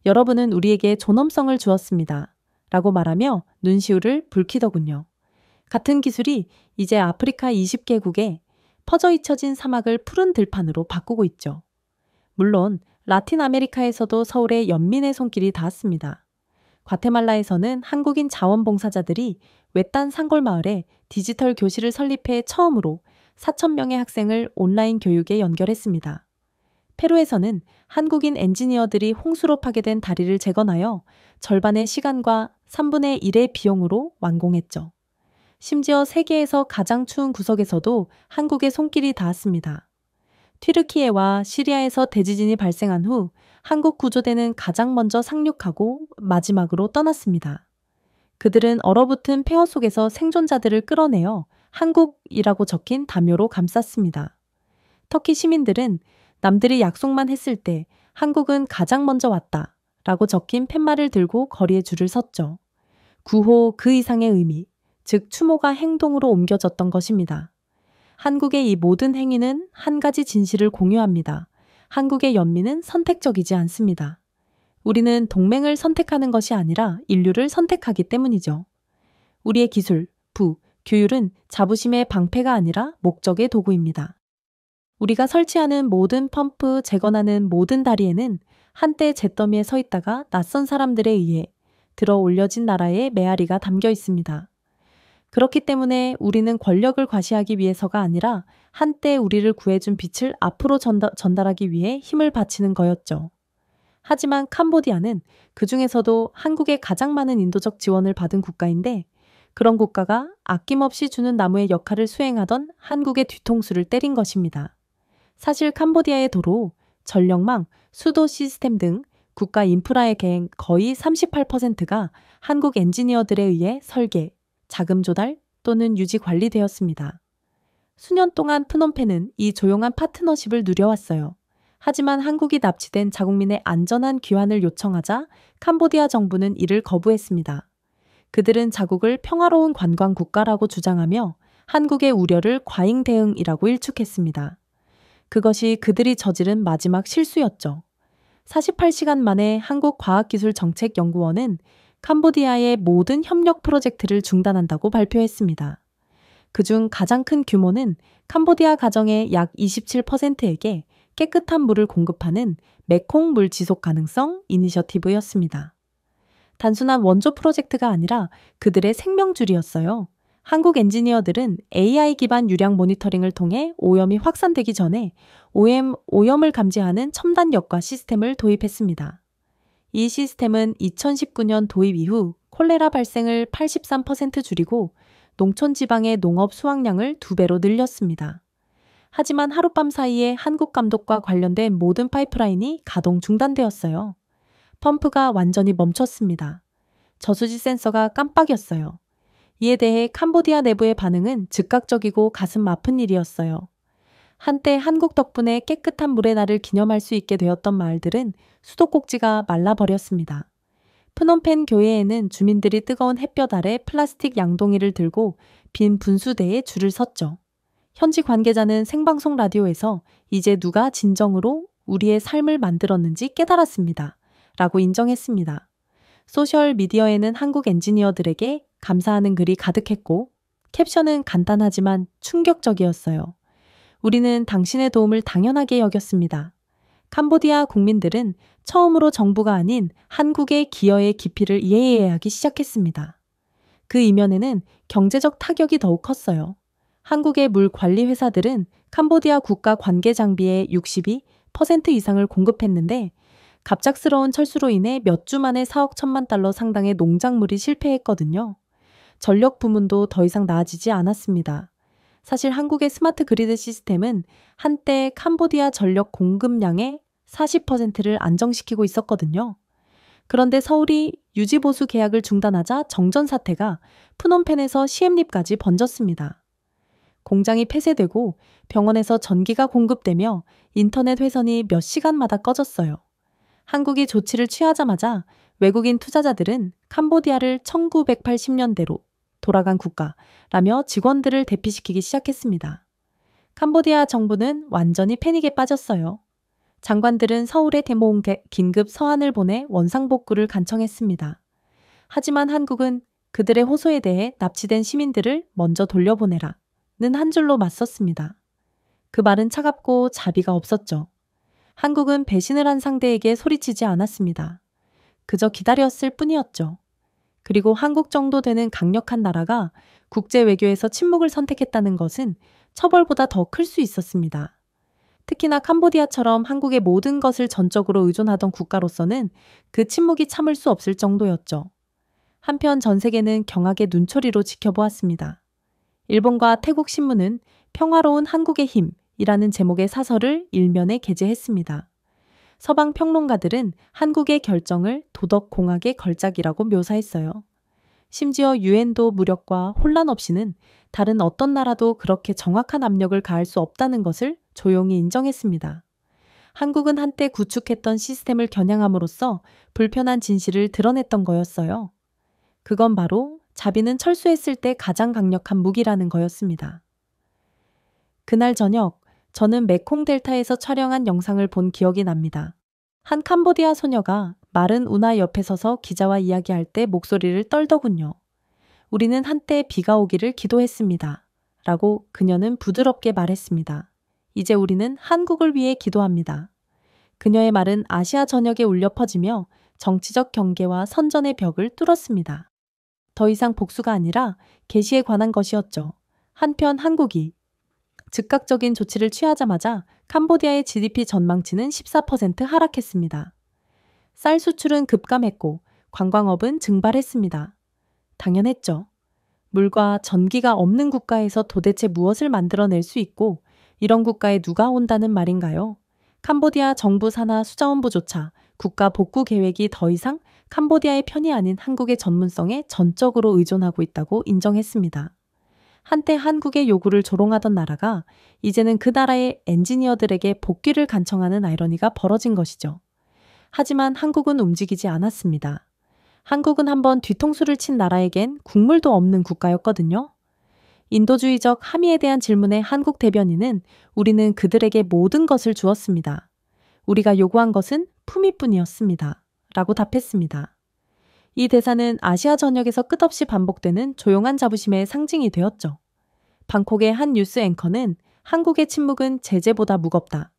여러분은 우리에게 존엄성을 주었습니다 라고 말하며 눈시울을 붉히더군요. 같은 기술이 이제 아프리카 20개국에 퍼져 잊혀진 사막을 푸른 들판으로 바꾸고 있죠. 물론 라틴 아메리카에서도 서울에 연민의 손길이 닿았습니다. 과테말라에서는 한국인 자원봉사자들이 외딴 산골 마을에 디지털 교실을 설립해 처음으로 4,000명의 학생을 온라인 교육에 연결했습니다. 페루에서는 한국인 엔지니어들이 홍수로 파괴된 다리를 재건하여 절반의 시간과 3분의 1의 비용으로 완공했죠. 심지어 세계에서 가장 추운 구석에서도 한국의 손길이 닿았습니다. 튀르키예와 시리아에서 대지진이 발생한 후 한국 구조대는 가장 먼저 상륙하고 마지막으로 떠났습니다. 그들은 얼어붙은 폐허 속에서 생존자들을 끌어내어 한국이라고 적힌 담요로 감쌌습니다. 터키 시민들은 남들이 약속만 했을 때 한국은 가장 먼저 왔다 라고 적힌 팻말을 들고 거리에 줄을 섰죠. 구호 그 이상의 의미, 즉 추모가 행동으로 옮겨졌던 것입니다. 한국의 이 모든 행위는 한 가지 진실을 공유합니다. 한국의 연민은 선택적이지 않습니다. 우리는 동맹을 선택하는 것이 아니라 인류를 선택하기 때문이죠. 우리의 기술, 부, 규율은 자부심의 방패가 아니라 목적의 도구입니다. 우리가 설치하는 모든 펌프, 재건하는 모든 다리에는 한때 잿더미에 서 있다가 낯선 사람들에 의해 들어 올려진 나라의 메아리가 담겨 있습니다. 그렇기 때문에 우리는 권력을 과시하기 위해서가 아니라 한때 우리를 구해준 빛을 앞으로 전달하기 위해 힘을 바치는 거였죠. 하지만 캄보디아는 그 중에서도 한국의 가장 많은 인도적 지원을 받은 국가인데 그런 국가가 아낌없이 주는 나무의 역할을 수행하던 한국의 뒤통수를 때린 것입니다. 사실 캄보디아의 도로, 전력망, 수도 시스템 등 국가 인프라의 거의 38%가 한국 엔지니어들에 의해 설계, 자금 조달 또는 유지 관리되었습니다. 수년 동안 프놈펜은 이 조용한 파트너십을 누려왔어요. 하지만 한국이 납치된 자국민의 안전한 귀환을 요청하자 캄보디아 정부는 이를 거부했습니다. 그들은 자국을 평화로운 관광 국가라고 주장하며 한국의 우려를 과잉 대응이라고 일축했습니다. 그것이 그들이 저지른 마지막 실수였죠. 48시간 만에 한국과학기술정책연구원은 캄보디아의 모든 협력 프로젝트를 중단한다고 발표했습니다. 그중 가장 큰 규모는 캄보디아 가정의 약 27%에게 깨끗한 물을 공급하는 메콩 물 지속 가능성 이니셔티브였습니다. 단순한 원조 프로젝트가 아니라 그들의 생명줄이었어요. 한국 엔지니어들은 AI 기반 유량 모니터링을 통해 오염이 확산되기 전에 오염을 감지하는 첨단 역과 시스템을 도입했습니다. 이 시스템은 2019년 도입 이후 콜레라 발생을 83% 줄이고 농촌 지방의 농업 수확량을 2배로 늘렸습니다. 하지만 하룻밤 사이에 한국 감독과 관련된 모든 파이프라인이 가동 중단되었어요. 펌프가 완전히 멈췄습니다. 저수지 센서가 깜빡였어요. 이에 대해 캄보디아 내부의 반응은 즉각적이고 가슴 아픈 일이었어요. 한때 한국 덕분에 깨끗한 물의 날을 기념할 수 있게 되었던 마을들은 수도꼭지가 말라버렸습니다. 프놈펜 교회에는 주민들이 뜨거운 햇볕 아래 플라스틱 양동이를 들고 빈 분수대에 줄을 섰죠. 현지 관계자는 생방송 라디오에서 이제 누가 진정으로 우리의 삶을 만들었는지 깨달았습니다. 라고 인정했습니다. 소셜 미디어에는 한국 엔지니어들에게 감사하는 글이 가득했고 캡션은 간단하지만 충격적이었어요. 우리는 당신의 도움을 당연하게 여겼습니다. 캄보디아 국민들은 처음으로 정부가 아닌 한국의 기여의 깊이를 이해하기 시작했습니다. 그 이면에는 경제적 타격이 더욱 컸어요. 한국의 물 관리 회사들은 캄보디아 국가 관계 장비의 62% 이상을 공급했는데 갑작스러운 철수로 인해 몇 주 만에 4억 1천만 달러 상당의 농작물이 실패했거든요. 전력 부문도 더 이상 나아지지 않았습니다. 사실 한국의 스마트 그리드 시스템은 한때 캄보디아 전력 공급량의 40%를 안정시키고 있었거든요. 그런데 서울이 유지보수 계약을 중단하자 정전 사태가 프놈펜에서 시엠립까지 번졌습니다. 공장이 폐쇄되고 병원에서 전기가 공급되며 인터넷 회선이 몇 시간마다 꺼졌어요. 한국이 조치를 취하자마자 외국인 투자자들은 캄보디아를 1980년대로 돌아간 국가라며 직원들을 대피시키기 시작했습니다. 캄보디아 정부는 완전히 패닉에 빠졌어요. 장관들은 서울에 긴급 서한을 보내 원상복구를 간청했습니다. 하지만 한국은 그들의 호소에 대해 납치된 시민들을 먼저 돌려보내라 는 한 줄로 맞섰습니다. 그 말은 차갑고 자비가 없었죠. 한국은 배신을 한 상대에게 소리치지 않았습니다. 그저 기다렸을 뿐이었죠. 그리고 한국 정도 되는 강력한 나라가 국제 외교에서 침묵을 선택했다는 것은 처벌보다 더 클 수 있었습니다. 특히나 캄보디아처럼 한국의 모든 것을 전적으로 의존하던 국가로서는 그 침묵이 참을 수 없을 정도였죠. 한편 전 세계는 경악의 눈초리로 지켜보았습니다. 일본과 태국 신문은 평화로운 한국의 힘이라는 제목의 사설을 일면에 게재했습니다. 서방 평론가들은 한국의 결정을 도덕 공학의 걸작이라고 묘사했어요. 심지어 유엔도 무력과 혼란 없이는 다른 어떤 나라도 그렇게 정확한 압력을 가할 수 없다는 것을 조용히 인정했습니다. 한국은 한때 구축했던 시스템을 겨냥함으로써 불편한 진실을 드러냈던 거였어요. 그건 바로 자비는 철수했을 때 가장 강력한 무기라는 거였습니다. 그날 저녁, 저는 메콩 델타에서 촬영한 영상을 본 기억이 납니다. 한 캄보디아 소녀가 마른 운하 옆에 서서 기자와 이야기할 때 목소리를 떨더군요. 우리는 한때 비가 오기를 기도했습니다. 라고 그녀는 부드럽게 말했습니다. 이제 우리는 한국을 위해 기도합니다. 그녀의 말은 아시아 전역에 울려 퍼지며 정치적 경계와 선전의 벽을 뚫었습니다. 더 이상 복수가 아니라 계시에 관한 것이었죠. 한편 한국이 즉각적인 조치를 취하자마자 캄보디아의 GDP 전망치는 14% 하락했습니다. 쌀 수출은 급감했고 관광업은 증발했습니다. 당연했죠. 물과 전기가 없는 국가에서 도대체 무엇을 만들어낼 수 있고 이런 국가에 누가 온다는 말인가요? 캄보디아 정부 산하 수자원부조차 국가 복구 계획이 더 이상 캄보디아의 편이 아닌 한국의 전문성에 전적으로 의존하고 있다고 인정했습니다. 한때 한국의 요구를 조롱하던 나라가 이제는 그 나라의 엔지니어들에게 복귀를 간청하는 아이러니가 벌어진 것이죠. 하지만 한국은 움직이지 않았습니다. 한국은 한번 뒤통수를 친 나라에겐 국물도 없는 국가였거든요. 인도주의적 함의에 대한 질문에 한국 대변인은 우리는 그들에게 모든 것을 주었습니다. 우리가 요구한 것은 품위뿐이었습니다. 라고 답했습니다. 이 대사는 아시아 전역에서 끝없이 반복되는 조용한 자부심의 상징이 되었죠. 방콕의 한 뉴스 앵커는 한국의 침묵은 제재보다 무겁다.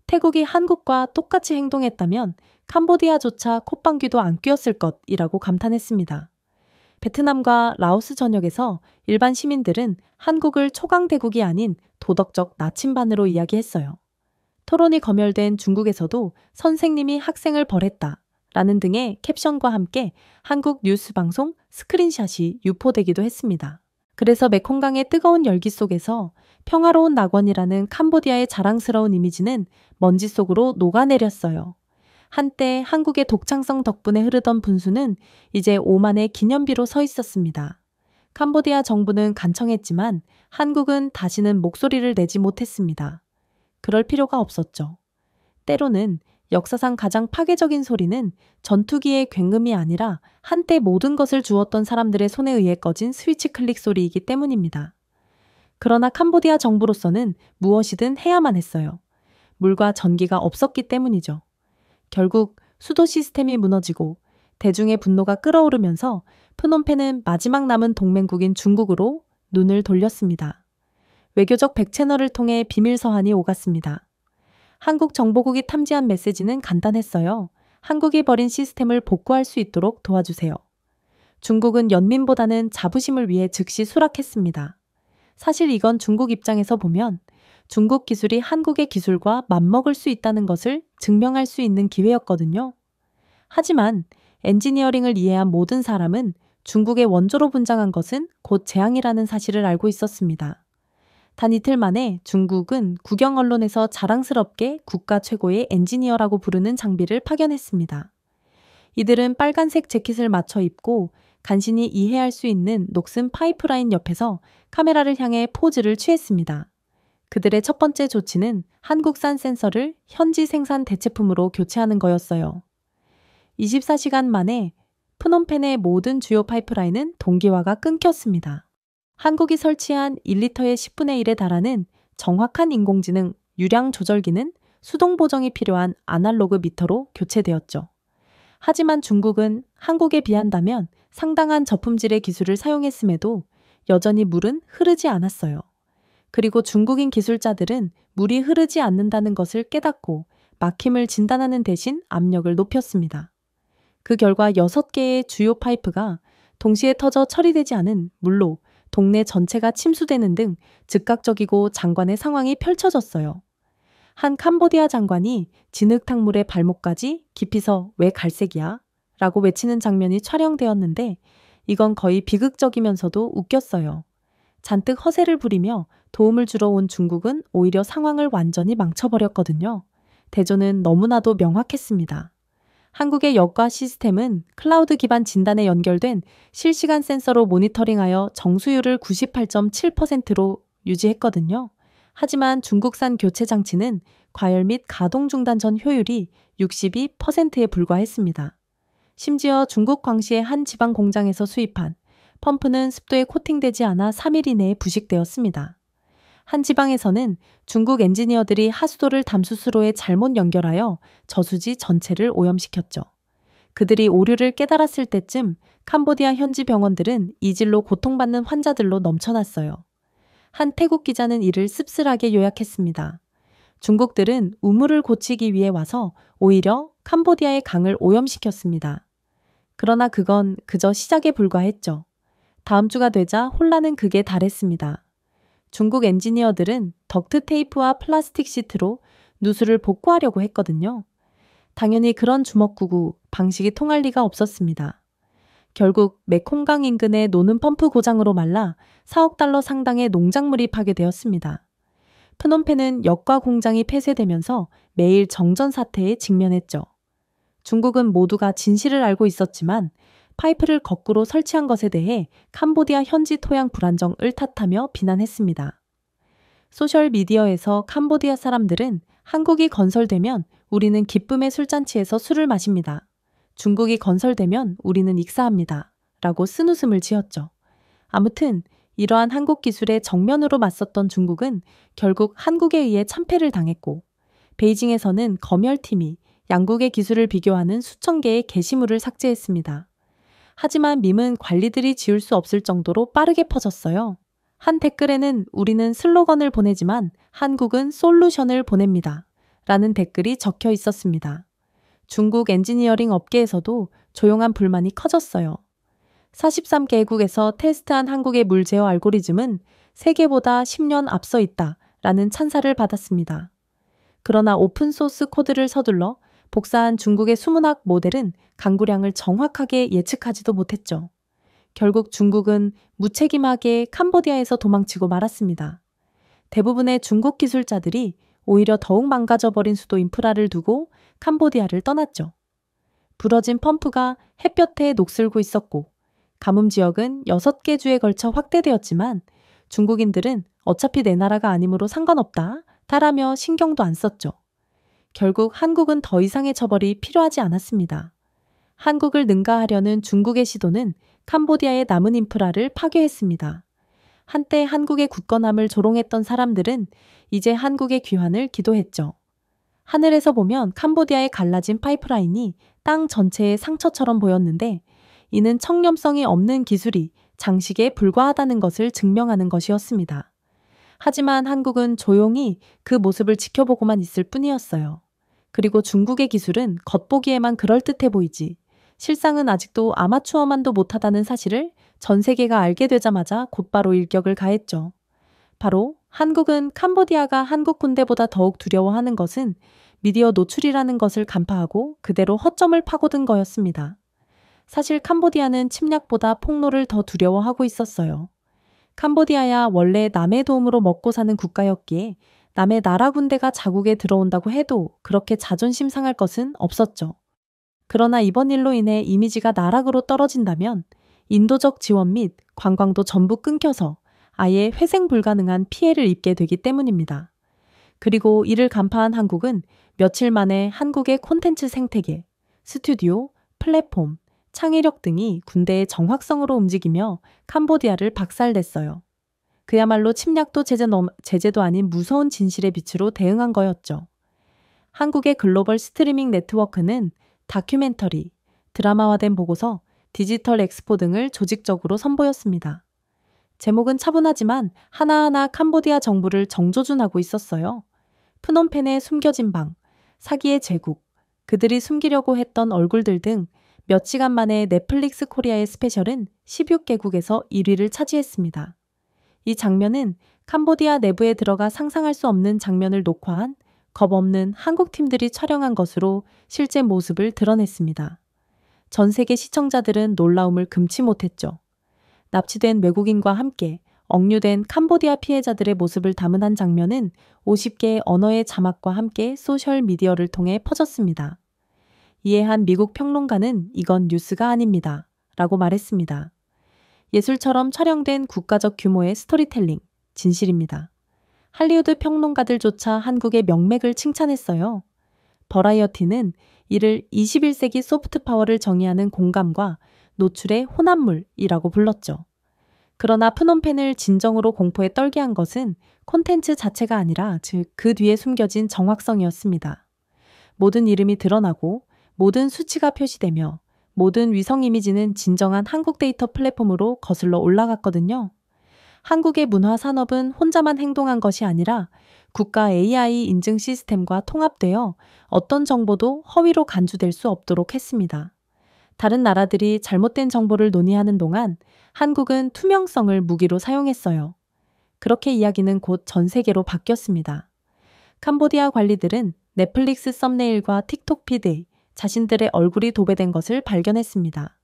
태국이 한국과 똑같이 행동했다면 캄보디아조차 콧방귀도 안 뀌었을 것이라고 감탄했습니다. 베트남과 라오스 전역에서 일반 시민들은 한국을 초강대국이 아닌 도덕적 나침반으로 이야기했어요. 토론이 검열된 중국에서도 선생님이 학생을 벌했다 라는 등의 캡션과 함께 한국 뉴스 방송 스크린샷이 유포되기도 했습니다. 그래서 메콩강의 뜨거운 열기 속에서 평화로운 낙원이라는 캄보디아의 자랑스러운 이미지는 먼지 속으로 녹아내렸어요. 한때 한국의 독창성 덕분에 흐르던 분수는 이제 오만의 기념비로 서 있었습니다. 캄보디아 정부는 간청했지만 한국은 다시는 목소리를 내지 못했습니다. 그럴 필요가 없었죠. 때로는 역사상 가장 파괴적인 소리는 전투기의 굉음이 아니라 한때 모든 것을 주었던 사람들의 손에 의해 꺼진 스위치 클릭 소리이기 때문입니다. 그러나 캄보디아 정부로서는 무엇이든 해야만 했어요. 물과 전기가 없었기 때문이죠. 결국 수도 시스템이 무너지고 대중의 분노가 끓어오르면서 프놈펜은 마지막 남은 동맹국인 중국으로 눈을 돌렸습니다. 외교적 백채널을 통해 비밀 서한이 오갔습니다. 한국 정보국이 탐지한 메시지는 간단했어요. 한국이 버린 시스템을 복구할 수 있도록 도와주세요. 중국은 연민보다는 자부심을 위해 즉시 수락했습니다. 사실 이건 중국 입장에서 보면 중국 기술이 한국의 기술과 맞먹을 수 있다는 것을 증명할 수 있는 기회였거든요. 하지만 엔지니어링을 이해한 모든 사람은 중국의 원조로 분장한 것은 곧 재앙이라는 사실을 알고 있었습니다. 단 이틀 만에 중국은 국영 언론에서 자랑스럽게 국가 최고의 엔지니어라고 부르는 장비를 파견했습니다. 이들은 빨간색 재킷을 맞춰 입고 간신히 이해할 수 있는 녹슨 파이프라인 옆에서 카메라를 향해 포즈를 취했습니다. 그들의 첫 번째 조치는 한국산 센서를 현지 생산 대체품으로 교체하는 거였어요. 24시간 만에 프놈펜의 모든 주요 파이프라인은 동기화가 끊겼습니다. 한국이 설치한 1리터의 10분의 1에 달하는 정확한 인공지능 유량 조절기는 수동 보정이 필요한 아날로그 미터로 교체되었죠. 하지만 중국은 한국에 비한다면 상당한 저품질의 기술을 사용했음에도 여전히 물은 흐르지 않았어요. 그리고 중국인 기술자들은 물이 흐르지 않는다는 것을 깨닫고 막힘을 진단하는 대신 압력을 높였습니다. 그 결과 6개의 주요 파이프가 동시에 터져 처리되지 않은 물로 동네 전체가 침수되는 등 즉각적이고 장관의 상황이 펼쳐졌어요. 한 캄보디아 장관이 진흙탕물의 발목까지 깊이서 왜 갈색이야? 라고 외치는 장면이 촬영되었는데 이건 거의 비극적이면서도 웃겼어요. 잔뜩 허세를 부리며 도움을 주러 온 중국은 오히려 상황을 완전히 망쳐버렸거든요. 대조는 너무나도 명확했습니다. 한국의 여과 시스템은 클라우드 기반 진단에 연결된 실시간 센서로 모니터링하여 정수율을 98.7%로 유지했거든요. 하지만 중국산 교체 장치는 과열 및 가동 중단 전 효율이 62%에 불과했습니다. 심지어 중국 광시의 한 지방 공장에서 수입한 펌프는 습도에 코팅되지 않아 3일 이내에 부식되었습니다. 한 지방에서는 중국 엔지니어들이 하수도를 담수수로에 잘못 연결하여 저수지 전체를 오염시켰죠. 그들이 오류를 깨달았을 때쯤 캄보디아 현지 병원들은 이질로 고통받는 환자들로 넘쳐났어요. 한 태국 기자는 이를 씁쓸하게 요약했습니다. 중국들은 우물을 고치기 위해 와서 오히려 캄보디아의 강을 오염시켰습니다. 그러나 그건 그저 시작에 불과했죠. 다음 주가 되자 혼란은 극에 달했습니다. 중국 엔지니어들은 덕트 테이프와 플라스틱 시트로 누수를 복구하려고 했거든요. 당연히 그런 주먹구구 방식이 통할 리가 없었습니다. 결국 메콩강 인근의 노는 펌프 고장으로 말라 4억 달러 상당의 농작물이 파괴되었습니다. 프놈펜은 역과 공장이 폐쇄되면서 매일 정전 사태에 직면했죠. 중국은 모두가 진실을 알고 있었지만 파이프를 거꾸로 설치한 것에 대해 캄보디아 현지 토양 불안정을 탓하며 비난했습니다. 소셜미디어에서 캄보디아 사람들은 한국이 건설되면 우리는 기쁨의 술잔치에서 술을 마십니다. 중국이 건설되면 우리는 익사합니다. 라고 쓴웃음을 지었죠. 아무튼 이러한 한국 기술에 정면으로 맞섰던 중국은 결국 한국에 의해 참패를 당했고 베이징에서는 검열팀이 양국의 기술을 비교하는 수천 개의 게시물을 삭제했습니다. 하지만 밈은 관리들이 지울 수 없을 정도로 빠르게 퍼졌어요. 한 댓글에는 우리는 슬로건을 보내지만 한국은 솔루션을 보냅니다. 라는 댓글이 적혀 있었습니다. 중국 엔지니어링 업계에서도 조용한 불만이 커졌어요. 43개국에서 테스트한 한국의 물 제어 알고리즘은 세계보다 10년 앞서 있다 라는 찬사를 받았습니다. 그러나 오픈소스 코드를 서둘러 복사한 중국의 수문학 모델은 강구량을 정확하게 예측하지도 못했죠. 결국 중국은 무책임하게 캄보디아에서 도망치고 말았습니다. 대부분의 중국 기술자들이 오히려 더욱 망가져버린 수도 인프라를 두고 캄보디아를 떠났죠. 부러진 펌프가 햇볕에 녹슬고 있었고 가뭄 지역은 6개 주에 걸쳐 확대되었지만 중국인들은 어차피 내 나라가 아니므로 상관없다 다라며 신경도 안 썼죠. 결국 한국은 더 이상의 처벌이 필요하지 않았습니다. 한국을 능가하려는 중국의 시도는 캄보디아의 남은 인프라를 파괴했습니다. 한때 한국의 굳건함을 조롱했던 사람들은 이제 한국의 귀환을 기도했죠. 하늘에서 보면 캄보디아의 갈라진 파이프라인이 땅 전체의 상처처럼 보였는데 이는 청렴성이 없는 기술이 장식에 불과하다는 것을 증명하는 것이었습니다. 하지만 한국은 조용히 그 모습을 지켜보고만 있을 뿐이었어요. 그리고 중국의 기술은 겉보기에만 그럴듯해 보이지 실상은 아직도 아마추어만도 못하다는 사실을 전 세계가 알게 되자마자 곧바로 일격을 가했죠. 바로 한국은 캄보디아가 한국 군대보다 더욱 두려워하는 것은 미디어 노출이라는 것을 간파하고 그대로 허점을 파고든 거였습니다. 사실 캄보디아는 침략보다 폭로를 더 두려워하고 있었어요. 캄보디아야 원래 남의 도움으로 먹고 사는 국가였기에 남의 나라 군대가 자국에 들어온다고 해도 그렇게 자존심 상할 것은 없었죠. 그러나 이번 일로 인해 이미지가 나락으로 떨어진다면 인도적 지원 및 관광도 전부 끊겨서 아예 회생 불가능한 피해를 입게 되기 때문입니다. 그리고 이를 간파한 한국은 며칠 만에 한국의 콘텐츠 생태계, 스튜디오, 플랫폼, 창의력 등이 군대의 정확성으로 움직이며 캄보디아를 박살냈어요. 그야말로 침략도 제재도 아닌 무서운 진실의 빛으로 대응한 거였죠. 한국의 글로벌 스트리밍 네트워크는 다큐멘터리, 드라마화된 보고서, 디지털 엑스포 등을 조직적으로 선보였습니다. 제목은 차분하지만 하나하나 캄보디아 정부를 정조준하고 있었어요. 프놈펜의 숨겨진 방, 사기의 제국, 그들이 숨기려고 했던 얼굴들 등 몇 시간 만에 넷플릭스 코리아의 스페셜은 16개국에서 1위를 차지했습니다. 이 장면은 캄보디아 내부에 들어가 상상할 수 없는 장면을 녹화한 겁없는 한국 팀들이 촬영한 것으로 실제 모습을 드러냈습니다. 전 세계 시청자들은 놀라움을 금치 못했죠. 납치된 외국인과 함께 억류된 캄보디아 피해자들의 모습을 담은 한 장면은 50개의 언어의 자막과 함께 소셜미디어를 통해 퍼졌습니다. 이에 한 미국 평론가는 이건 뉴스가 아닙니다. 라고 말했습니다. 예술처럼 촬영된 국가적 규모의 스토리텔링, 진실입니다. 할리우드 평론가들조차 한국의 명맥을 칭찬했어요. 버라이어티는 이를 21세기 소프트 파워를 정의하는 공감과 노출의 혼합물이라고 불렀죠. 그러나 프놈펜을 진정으로 공포에 떨게 한 것은 콘텐츠 자체가 아니라 즉 그 뒤에 숨겨진 정확성이었습니다. 모든 이름이 드러나고 모든 수치가 표시되며 모든 위성 이미지는 진정한 한국 데이터 플랫폼으로 거슬러 올라갔거든요. 한국의 문화 산업은 혼자만 행동한 것이 아니라 국가 AI 인증 시스템과 통합되어 어떤 정보도 허위로 간주될 수 없도록 했습니다. 다른 나라들이 잘못된 정보를 논의하는 동안 한국은 투명성을 무기로 사용했어요. 그렇게 이야기는 곧 전 세계로 바뀌었습니다. 캄보디아 관리들은 넷플릭스 썸네일과 틱톡 피드에 자신들의 얼굴이 도배된 것을 발견했습니다.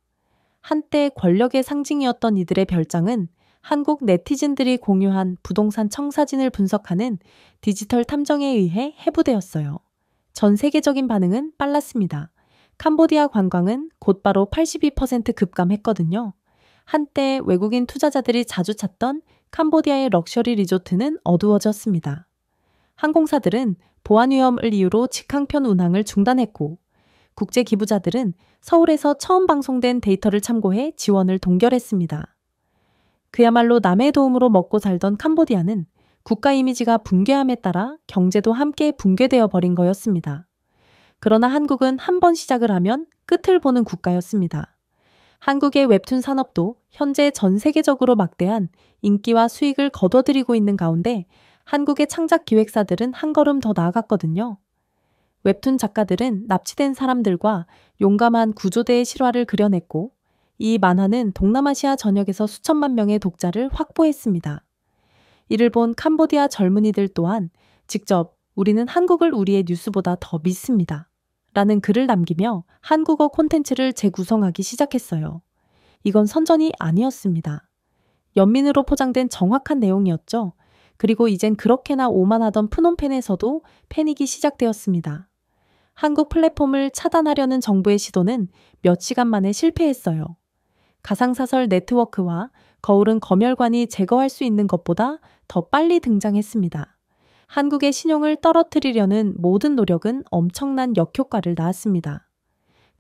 한때 권력의 상징이었던 이들의 별장은 한국 네티즌들이 공유한 부동산 청사진을 분석하는 디지털 탐정에 의해 해부되었어요. 전 세계적인 반응은 빨랐습니다. 캄보디아 관광은 곧바로 82% 급감했거든요. 한때 외국인 투자자들이 자주 찾던 캄보디아의 럭셔리 리조트는 어두워졌습니다. 항공사들은 보안 위험을 이유로 직항편 운항을 중단했고 국제 기부자들은 서울에서 처음 방송된 데이터를 참고해 지원을 동결했습니다. 그야말로 남의 도움으로 먹고 살던 캄보디아는 국가 이미지가 붕괴함에 따라 경제도 함께 붕괴되어 버린 거였습니다. 그러나 한국은 한 번 시작을 하면 끝을 보는 국가였습니다. 한국의 웹툰 산업도 현재 전 세계적으로 막대한 인기와 수익을 거둬들이고 있는 가운데 한국의 창작 기획사들은 한 걸음 더 나아갔거든요. 웹툰 작가들은 납치된 사람들과 용감한 구조대의 실화를 그려냈고 이 만화는 동남아시아 전역에서 수천만 명의 독자를 확보했습니다. 이를 본 캄보디아 젊은이들 또한 직접 우리는 한국을 우리의 뉴스보다 더 믿습니다. 라는 글을 남기며 한국어 콘텐츠를 재구성하기 시작했어요. 이건 선전이 아니었습니다. 연민으로 포장된 정확한 내용이었죠. 그리고 이젠 그렇게나 오만하던 프놈펜에서도 패닉이 시작되었습니다. 한국 플랫폼을 차단하려는 정부의 시도는 몇 시간 만에 실패했어요. 가상사설 네트워크와 거울은 검열관이 제거할 수 있는 것보다 더 빨리 등장했습니다. 한국의 신용을 떨어뜨리려는 모든 노력은 엄청난 역효과를 낳았습니다.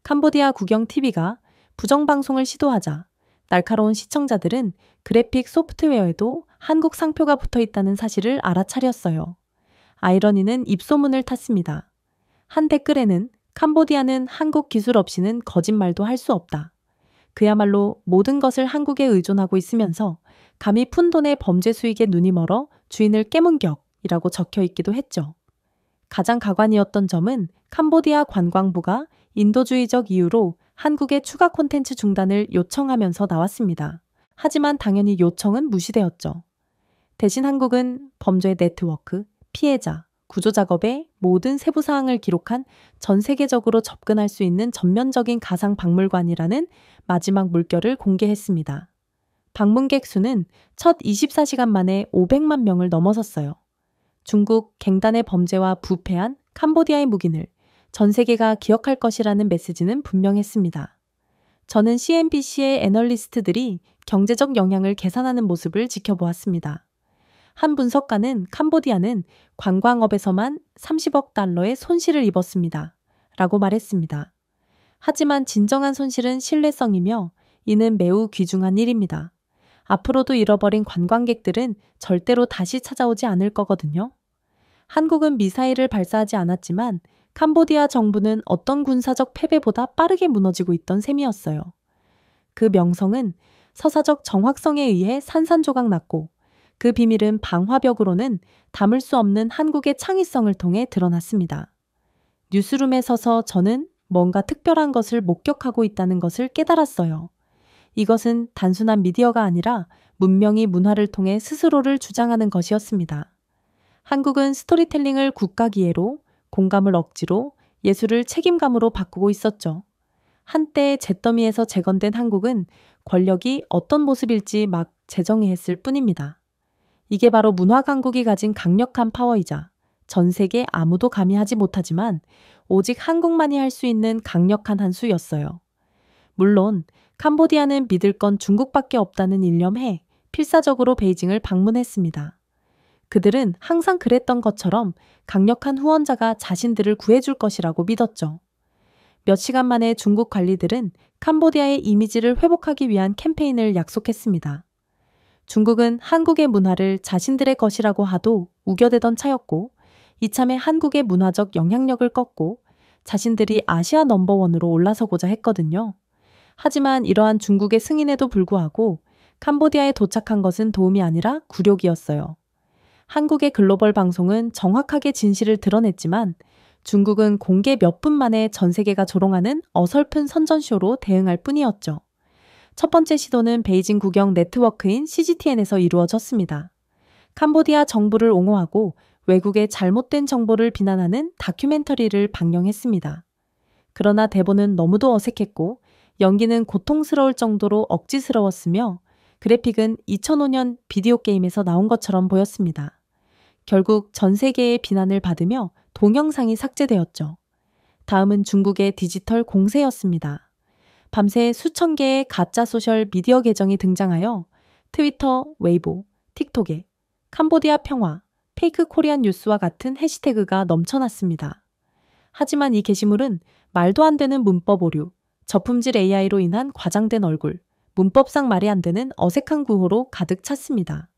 캄보디아 국영 TV가 부정방송을 시도하자 날카로운 시청자들은 그래픽 소프트웨어에도 한국 상표가 붙어 있다는 사실을 알아차렸어요. 아이러니는 입소문을 탔습니다. 한 댓글에는 캄보디아는 한국 기술 없이는 거짓말도 할 수 없다. 그야말로 모든 것을 한국에 의존하고 있으면서 감히 푼돈의 범죄 수익에 눈이 멀어 주인을 깨문 격이라고 적혀 있기도 했죠. 가장 가관이었던 점은 캄보디아 관광부가 인도주의적 이유로 한국의 추가 콘텐츠 중단을 요청하면서 나왔습니다. 하지만 당연히 요청은 무시되었죠. 대신 한국은 범죄 네트워크, 피해자, 구조작업의 모든 세부 사항을 기록한 전 세계적으로 접근할 수 있는 전면적인 가상 박물관이라는 마지막 물결을 공개했습니다. 방문객 수는 첫 24시간 만에 500만 명을 넘어섰어요. 중국 갱단의 범죄와 부패한 캄보디아의 묵인을 전 세계가 기억할 것이라는 메시지는 분명했습니다. 저는 CNBC의 애널리스트들이 경제적 영향을 계산하는 모습을 지켜보았습니다. 한 분석가는 캄보디아는 관광업에서만 30억 달러의 손실을 입었습니다. 라고 말했습니다. 하지만 진정한 손실은 신뢰성이며 이는 매우 귀중한 일입니다. 앞으로도 잃어버린 관광객들은 절대로 다시 찾아오지 않을 거거든요. 한국은 미사일을 발사하지 않았지만 캄보디아 정부는 어떤 군사적 패배보다 빠르게 무너지고 있던 셈이었어요. 그 명성은 서사적 정확성에 의해 산산조각 났고 그 비밀은 방화벽으로는 담을 수 없는 한국의 창의성을 통해 드러났습니다. 뉴스룸에 서서 저는 뭔가 특별한 것을 목격하고 있다는 것을 깨달았어요. 이것은 단순한 미디어가 아니라 문명이 문화를 통해 스스로를 주장하는 것이었습니다. 한국은 스토리텔링을 국가기회로, 공감을 억지로, 예술을 책임감으로 바꾸고 있었죠. 한때 잿더미에서 재건된 한국은 권력이 어떤 모습일지 막 재정의했을 뿐입니다. 이게 바로 문화 강국이 가진 강력한 파워이자 전 세계 아무도 감히 하지 못하지만 오직 한국만이 할 수 있는 강력한 한 수였어요. 물론 캄보디아는 믿을 건 중국밖에 없다는 일념에 필사적으로 베이징을 방문했습니다. 그들은 항상 그랬던 것처럼 강력한 후원자가 자신들을 구해줄 것이라고 믿었죠. 몇 시간 만에 중국 관리들은 캄보디아의 이미지를 회복하기 위한 캠페인을 약속했습니다. 중국은 한국의 문화를 자신들의 것이라고 하도 우겨대던 차였고 이참에 한국의 문화적 영향력을 꺾고 자신들이 아시아 넘버원으로 올라서고자 했거든요. 하지만 이러한 중국의 승인에도 불구하고 캄보디아에 도착한 것은 도움이 아니라 굴욕이었어요. 한국의 글로벌 방송은 정확하게 진실을 드러냈지만 중국은 공개 몇 분 만에 전 세계가 조롱하는 어설픈 선전쇼로 대응할 뿐이었죠. 첫 번째 시도는 베이징 국영 네트워크인 CGTN에서 이루어졌습니다. 캄보디아 정부를 옹호하고 외국의 잘못된 정보를 비난하는 다큐멘터리를 방영했습니다. 그러나 대본은 너무도 어색했고 연기는 고통스러울 정도로 억지스러웠으며 그래픽은 2005년 비디오 게임에서 나온 것처럼 보였습니다. 결국 전 세계의 비난을 받으며 동영상이 삭제되었죠. 다음은 중국의 디지털 공세였습니다. 밤새 수천 개의 가짜 소셜 미디어 계정이 등장하여 트위터, 웨이보, 틱톡에 캄보디아 평화, 페이크 코리안 뉴스와 같은 해시태그가 넘쳐났습니다. 하지만 이 게시물은 말도 안 되는 문법 오류, 저품질 AI로 인한 과장된 얼굴, 문법상 말이 안 되는 어색한 구호로 가득 찼습니다.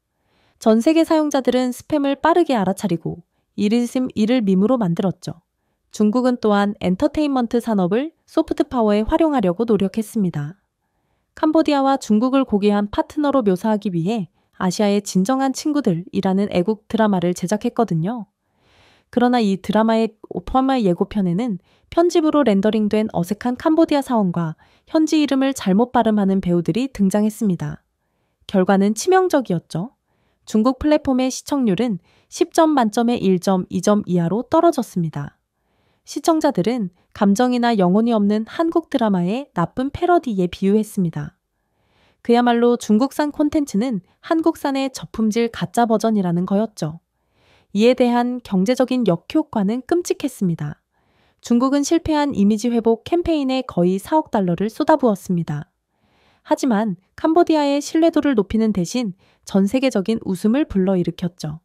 전 세계 사용자들은 스팸을 빠르게 알아차리고 이를 밈으로 만들었죠. 중국은 또한 엔터테인먼트 산업을 소프트 파워에 활용하려고 노력했습니다. 캄보디아와 중국을 고귀한 파트너로 묘사하기 위해 아시아의 진정한 친구들이라는 애국 드라마를 제작했거든요. 그러나 이 드라마의 예고편에는 편집으로 렌더링된 어색한 캄보디아 사원과 현지 이름을 잘못 발음하는 배우들이 등장했습니다. 결과는 치명적이었죠. 중국 플랫폼의 시청률은 10점 만점에 1.2점 이하로 떨어졌습니다. 시청자들은 감정이나 영혼이 없는 한국 드라마의 나쁜 패러디에 비유했습니다. 그야말로 중국산 콘텐츠는 한국산의 저품질 가짜 버전이라는 거였죠. 이에 대한 경제적인 역효과는 끔찍했습니다. 중국은 실패한 이미지 회복 캠페인에 거의 4억 달러를 쏟아부었습니다. 하지만 캄보디아의 신뢰도를 높이는 대신 전 세계적인 웃음을 불러일으켰죠.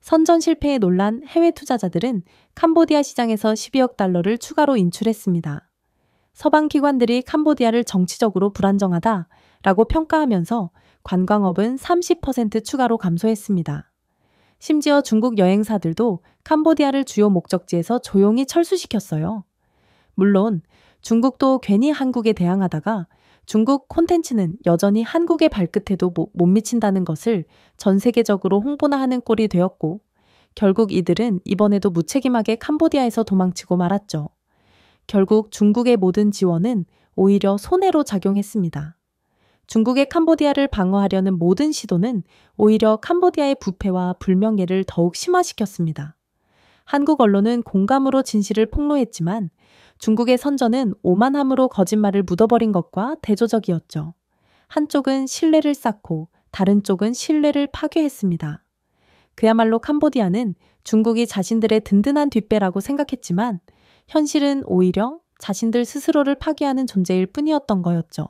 선전 실패에 놀란 해외 투자자들은 캄보디아 시장에서 12억 달러를 추가로 인출했습니다. 서방 기관들이 캄보디아를 정치적으로 불안정하다라고 평가하면서 관광업은 30% 추가로 감소했습니다. 심지어 중국 여행사들도 캄보디아를 주요 목적지에서 조용히 철수시켰어요. 물론 중국도 괜히 한국에 대항하다가 중국 콘텐츠는 여전히 한국의 발끝에도 못 미친다는 것을 전 세계적으로 홍보나 하는 꼴이 되었고 결국 이들은 이번에도 무책임하게 캄보디아에서 도망치고 말았죠. 결국 중국의 모든 지원은 오히려 손해로 작용했습니다. 중국의 캄보디아를 방어하려는 모든 시도는 오히려 캄보디아의 부패와 불명예를 더욱 심화시켰습니다. 한국 언론은 공감으로 진실을 폭로했지만 중국의 선전은 오만함으로 거짓말을 묻어버린 것과 대조적이었죠. 한쪽은 신뢰를 쌓고 다른 쪽은 신뢰를 파괴했습니다. 그야말로 캄보디아는 중국이 자신들의 든든한 뒷배라고 생각했지만 현실은 오히려 자신들 스스로를 파괴하는 존재일 뿐이었던 거였죠.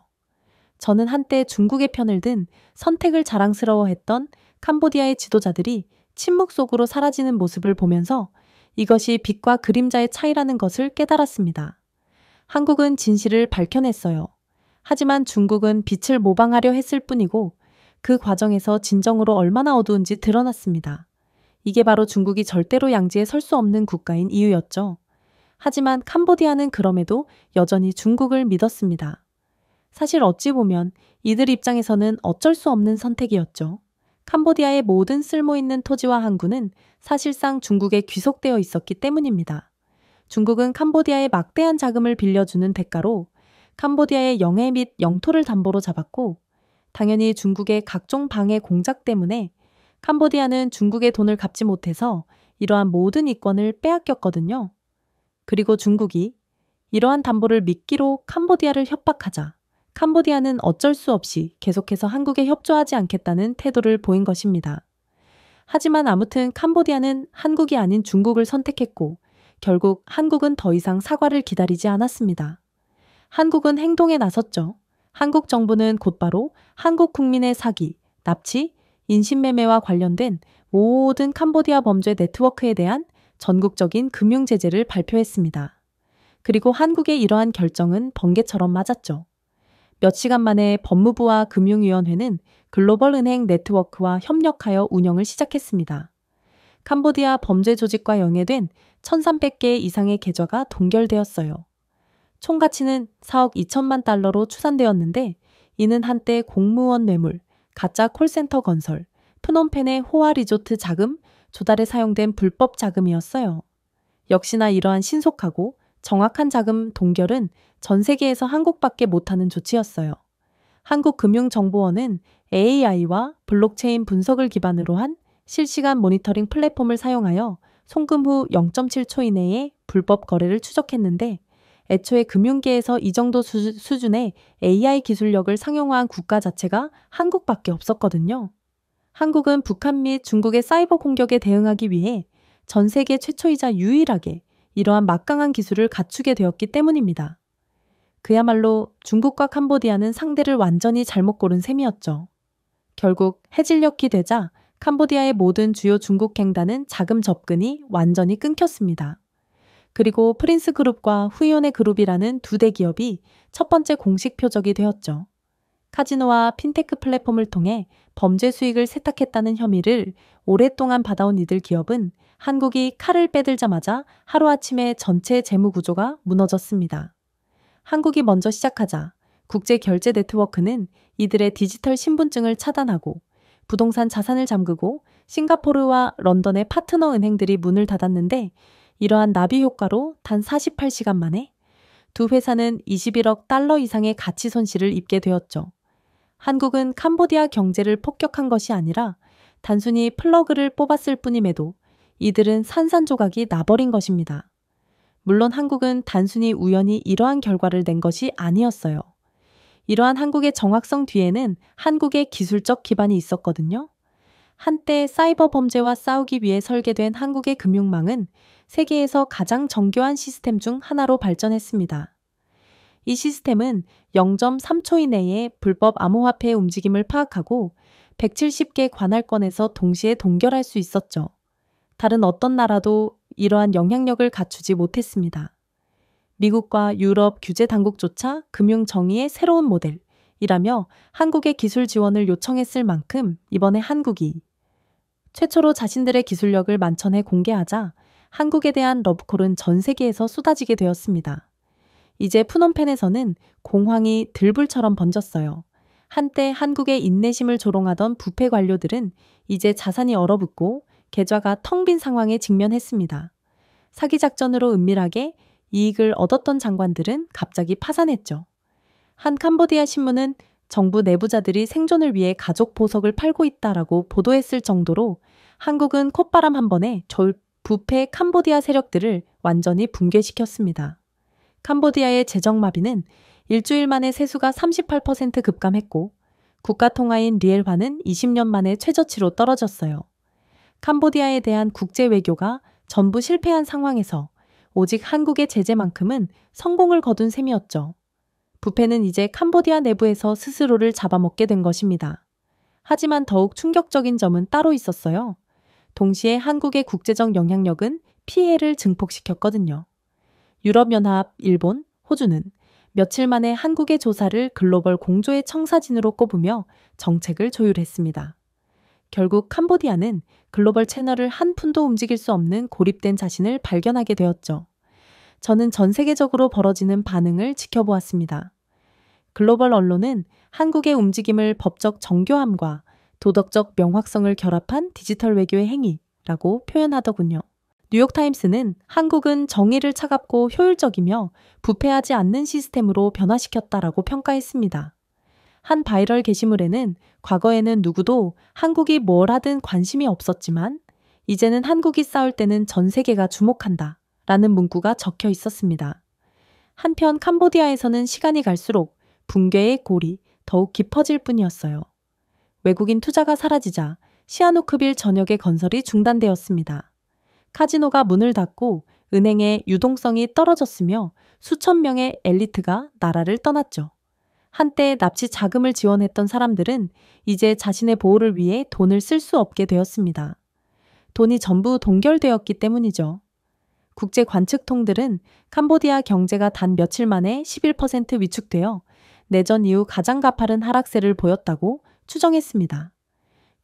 저는 한때 중국의 편을 든 선택을 자랑스러워했던 캄보디아의 지도자들이 침묵 속으로 사라지는 모습을 보면서 이것이 빛과 그림자의 차이라는 것을 깨달았습니다. 한국은 진실을 밝혀냈어요. 하지만 중국은 빛을 모방하려 했을 뿐이고 그 과정에서 진정으로 얼마나 어두운지 드러났습니다. 이게 바로 중국이 절대로 양지에 설 수 없는 국가인 이유였죠. 하지만 캄보디아는 그럼에도 여전히 중국을 믿었습니다. 사실 어찌 보면 이들 입장에서는 어쩔 수 없는 선택이었죠. 캄보디아의 모든 쓸모있는 토지와 항구는 사실상 중국에 귀속되어 있었기 때문입니다. 중국은 캄보디아에 막대한 자금을 빌려주는 대가로 캄보디아의 영해 및 영토를 담보로 잡았고, 당연히 중국의 각종 방해 공작 때문에 캄보디아는 중국의 돈을 갚지 못해서 이러한 모든 이권을 빼앗겼거든요. 그리고 중국이 이러한 담보를 미끼로 캄보디아를 협박하자 캄보디아는 어쩔 수 없이 계속해서 한국에 협조하지 않겠다는 태도를 보인 것입니다. 하지만 아무튼 캄보디아는 한국이 아닌 중국을 선택했고, 결국 한국은 더 이상 사과를 기다리지 않았습니다. 한국은 행동에 나섰죠. 한국 정부는 곧바로 한국 국민의 사기, 납치, 인신매매와 관련된 모든 캄보디아 범죄 네트워크에 대한 전국적인 금융 제재를 발표했습니다. 그리고 한국의 이러한 결정은 번개처럼 맞았죠. 몇 시간 만에 법무부와 금융위원회는 글로벌 은행 네트워크와 협력하여 운영을 시작했습니다. 캄보디아 범죄 조직과 연계된 1,300개 이상의 계좌가 동결되었어요. 총 가치는 4억 2천만 달러로 추산되었는데, 이는 한때 공무원 뇌물, 가짜 콜센터 건설, 프놈펜의 호화 리조트 자금 조달에 사용된 불법 자금이었어요. 역시나 이러한 신속하고 정확한 자금 동결은 전 세계에서 한국밖에 못하는 조치였어요. 한국금융정보원은 AI와 블록체인 분석을 기반으로 한 실시간 모니터링 플랫폼을 사용하여 송금 후 0.7초 이내에 불법 거래를 추적했는데, 애초에 금융계에서 이 정도 수준의 AI 기술력을 상용화한 국가 자체가 한국밖에 없었거든요. 한국은 북한 및 중국의 사이버 공격에 대응하기 위해 전 세계 최초이자 유일하게 이러한 막강한 기술을 갖추게 되었기 때문입니다. 그야말로 중국과 캄보디아는 상대를 완전히 잘못 고른 셈이었죠. 결국 해질녘이 되자 캄보디아의 모든 주요 중국 갱단은 자금 접근이 완전히 끊겼습니다. 그리고 프린스 그룹과 후이온의 그룹이라는 두 대기업이 첫 번째 공식 표적이 되었죠. 카지노와 핀테크 플랫폼을 통해 범죄 수익을 세탁했다는 혐의를 오랫동안 받아온 이들 기업은 한국이 칼을 빼들자마자 하루아침에 전체 재무 구조가 무너졌습니다. 한국이 먼저 시작하자 국제결제 네트워크는 이들의 디지털 신분증을 차단하고 부동산 자산을 잠그고 싱가포르와 런던의 파트너 은행들이 문을 닫았는데, 이러한 나비 효과로 단 48시간 만에 두 회사는 21억 달러 이상의 가치 손실을 입게 되었죠. 한국은 캄보디아 경제를 폭격한 것이 아니라 단순히 플러그를 뽑았을 뿐임에도 이들은 산산조각이 나버린 것입니다. 물론 한국은 단순히 우연히 이러한 결과를 낸 것이 아니었어요. 이러한 한국의 정확성 뒤에는 한국의 기술적 기반이 있었거든요. 한때 사이버 범죄와 싸우기 위해 설계된 한국의 금융망은 세계에서 가장 정교한 시스템 중 하나로 발전했습니다. 이 시스템은 0.3초 이내에 불법 암호화폐의 움직임을 파악하고 170개 관할권에서 동시에 동결할 수 있었죠. 다른 어떤 나라도 이러한 영향력을 갖추지 못했습니다. 미국과 유럽 규제 당국조차 금융 정의의 새로운 모델이라며 한국의 기술 지원을 요청했을 만큼 이번에 한국이 최초로 자신들의 기술력을 만천에 공개하자 한국에 대한 러브콜은 전 세계에서 쏟아지게 되었습니다. 이제 푸놈펜에서는 공황이 들불처럼 번졌어요. 한때 한국의 인내심을 조롱하던 부패 관료들은 이제 자산이 얼어붙고 계좌가 텅 빈 상황에 직면했습니다. 사기 작전으로 은밀하게 이익을 얻었던 장관들은 갑자기 파산했죠. 한 캄보디아 신문은 정부 내부자들이 생존을 위해 가족 보석을 팔고 있다라고 보도했을 정도로 한국은 콧바람 한 번에 부패 캄보디아 세력들을 완전히 붕괴시켰습니다. 캄보디아의 재정마비는 일주일 만에 세수가 38% 급감했고 국가통화인 리엘화는 20년 만에 최저치로 떨어졌어요. 캄보디아에 대한 국제 외교가 전부 실패한 상황에서 오직 한국의 제재만큼은 성공을 거둔 셈이었죠. 부패는 이제 캄보디아 내부에서 스스로를 잡아먹게 된 것입니다. 하지만 더욱 충격적인 점은 따로 있었어요. 동시에 한국의 국제적 영향력은 피해를 증폭시켰거든요. 유럽연합, 일본, 호주는 며칠 만에 한국의 조사를 글로벌 공조의 청사진으로 꼽으며 정책을 조율했습니다. 결국 캄보디아는 글로벌 채널을 한 푼도 움직일 수 없는 고립된 자신을 발견하게 되었죠. 저는 전 세계적으로 벌어지는 반응을 지켜보았습니다. 글로벌 언론은 한국의 움직임을 법적 정교함과 도덕적 명확성을 결합한 디지털 외교의 행위라고 표현하더군요. 뉴욕타임스는 한국은 정의를 차갑고 효율적이며 부패하지 않는 시스템으로 변화시켰다라고 평가했습니다. 한 바이럴 게시물에는 과거에는 누구도 한국이 뭘 하든 관심이 없었지만 이제는 한국이 싸울 때는 전 세계가 주목한다 라는 문구가 적혀 있었습니다. 한편 캄보디아에서는 시간이 갈수록 붕괴의 골이 더욱 깊어질 뿐이었어요. 외국인 투자가 사라지자 시아누크빌 전역의 건설이 중단되었습니다. 카지노가 문을 닫고 은행의 유동성이 떨어졌으며 수천 명의 엘리트가 나라를 떠났죠. 한때 납치 자금을 지원했던 사람들은 이제 자신의 보호를 위해 돈을 쓸 수 없게 되었습니다. 돈이 전부 동결되었기 때문이죠. 국제 관측통들은 캄보디아 경제가 단 며칠 만에 11% 위축되어 내전 이후 가장 가파른 하락세를 보였다고 추정했습니다.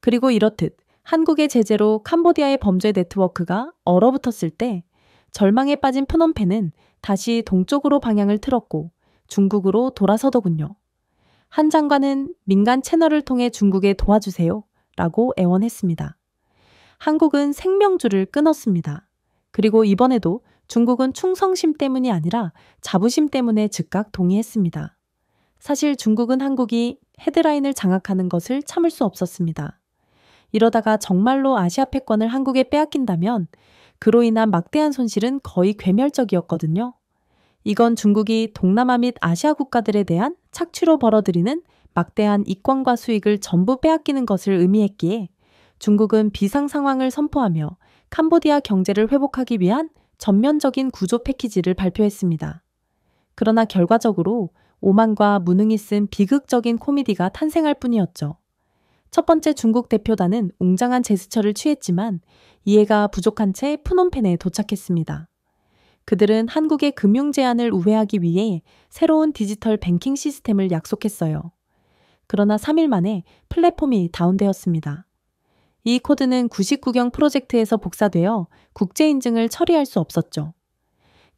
그리고 이렇듯 한국의 제재로 캄보디아의 범죄 네트워크가 얼어붙었을 때 절망에 빠진 프놈펜은 다시 동쪽으로 방향을 틀었고 중국으로 돌아서더군요. 한 장관은 민간 채널을 통해 중국에 도와주세요 라고 애원했습니다. 한국은 생명줄을 끊었습니다. 그리고 이번에도 중국은 충성심 때문이 아니라 자부심 때문에 즉각 동의했습니다. 사실 중국은 한국이 헤드라인을 장악하는 것을 참을 수 없었습니다. 이러다가 정말로 아시아 패권을 한국에 빼앗긴다면 그로 인한 막대한 손실은 거의 괴멸적이었거든요. 이건 중국이 동남아 및 아시아 국가들에 대한 착취로 벌어들이는 막대한 이권과 수익을 전부 빼앗기는 것을 의미했기에 중국은 비상 상황을 선포하며 캄보디아 경제를 회복하기 위한 전면적인 구조 패키지를 발표했습니다. 그러나 결과적으로 오만과 무능이 쓴 비극적인 코미디가 탄생할 뿐이었죠. 첫 번째 중국 대표단은 웅장한 제스처를 취했지만 이해가 부족한 채 프놈펜에 도착했습니다. 그들은 한국의 금융 제한을 우회하기 위해 새로운 디지털 뱅킹 시스템을 약속했어요. 그러나 3일 만에 플랫폼이 다운되었습니다. 이 코드는 99경 프로젝트에서 복사되어 국제 인증을 처리할 수 없었죠.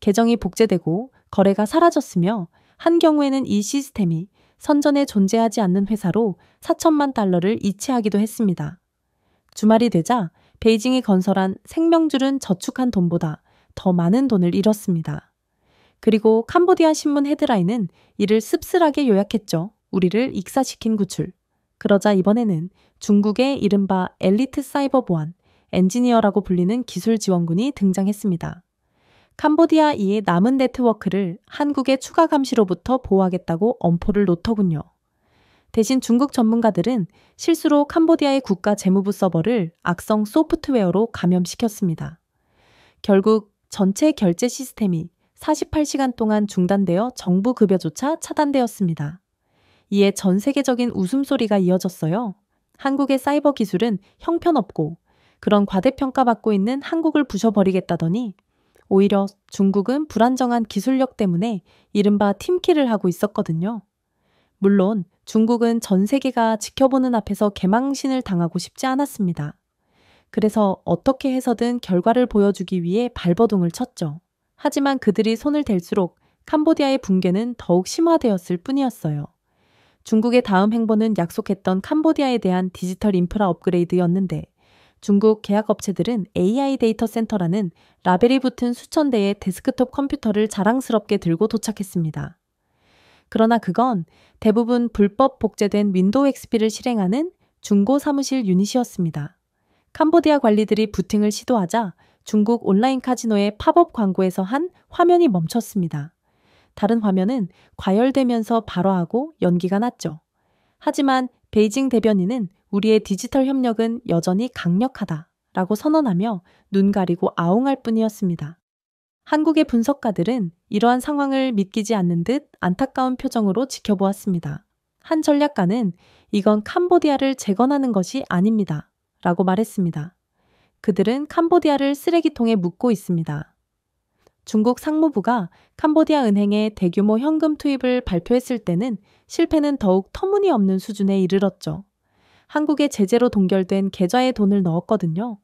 계정이 복제되고 거래가 사라졌으며 한 경우에는 이 시스템이 선전에 존재하지 않는 회사로 4천만 달러를 이체하기도 했습니다. 주말이 되자 베이징이 건설한 생명줄은 저축한 돈보다 더 많은 돈을 잃었습니다. 그리고 캄보디아 신문 헤드라인은 이를 씁쓸하게 요약했죠. 우리를 익사시킨 구출. 그러자 이번에는 중국의 이른바 엘리트 사이버 보안, 엔지니어라고 불리는 기술 지원군이 등장했습니다. 캄보디아 이의 남은 네트워크를 한국의 추가 감시로부터 보호하겠다고 엄포를 놓더군요. 대신 중국 전문가들은 실수로 캄보디아의 국가 재무부 서버를 악성 소프트웨어로 감염시켰습니다. 결국 전체 결제 시스템이 48시간 동안 중단되어 정부 급여조차 차단되었습니다. 이에 전 세계적인 웃음소리가 이어졌어요. 한국의 사이버 기술은 형편없고 그런 과대평가받고 있는 한국을 부셔버리겠다더니 오히려 중국은 불안정한 기술력 때문에 이른바 팀킬을 하고 있었거든요. 물론 중국은 전 세계가 지켜보는 앞에서 개망신을 당하고 싶지 않았습니다. 그래서 어떻게 해서든 결과를 보여주기 위해 발버둥을 쳤죠. 하지만 그들이 손을 댈수록 캄보디아의 붕괴는 더욱 심화되었을 뿐이었어요. 중국의 다음 행보는 약속했던 캄보디아에 대한 디지털 인프라 업그레이드였는데 중국 계약업체들은 AI 데이터 센터라는 라벨이 붙은 수천 대의 데스크톱 컴퓨터를 자랑스럽게 들고 도착했습니다. 그러나 그건 대부분 불법 복제된 윈도우 XP를 실행하는 중고 사무실 유닛이었습니다. 캄보디아 관리들이 부팅을 시도하자 중국 온라인 카지노의 팝업 광고에서 한 화면이 멈췄습니다. 다른 화면은 과열되면서 발화하고 연기가 났죠. 하지만 베이징 대변인은 우리의 디지털 협력은 여전히 강력하다라고 선언하며 눈 가리고 아웅할 뿐이었습니다. 한국의 분석가들은 이러한 상황을 믿기지 않는 듯 안타까운 표정으로 지켜보았습니다. 한 전략가는 이건 캄보디아를 재건하는 것이 아닙니다. 라고 말했습니다. 그들은 캄보디아를 쓰레기통에 묻고 있습니다. 중국 상무부가 캄보디아 은행에 대규모 현금 투입을 발표했을 때는 실패는 더욱 터무니없는 수준에 이르렀죠. 한국의 제재로 동결된 계좌에 돈을 넣었거든요.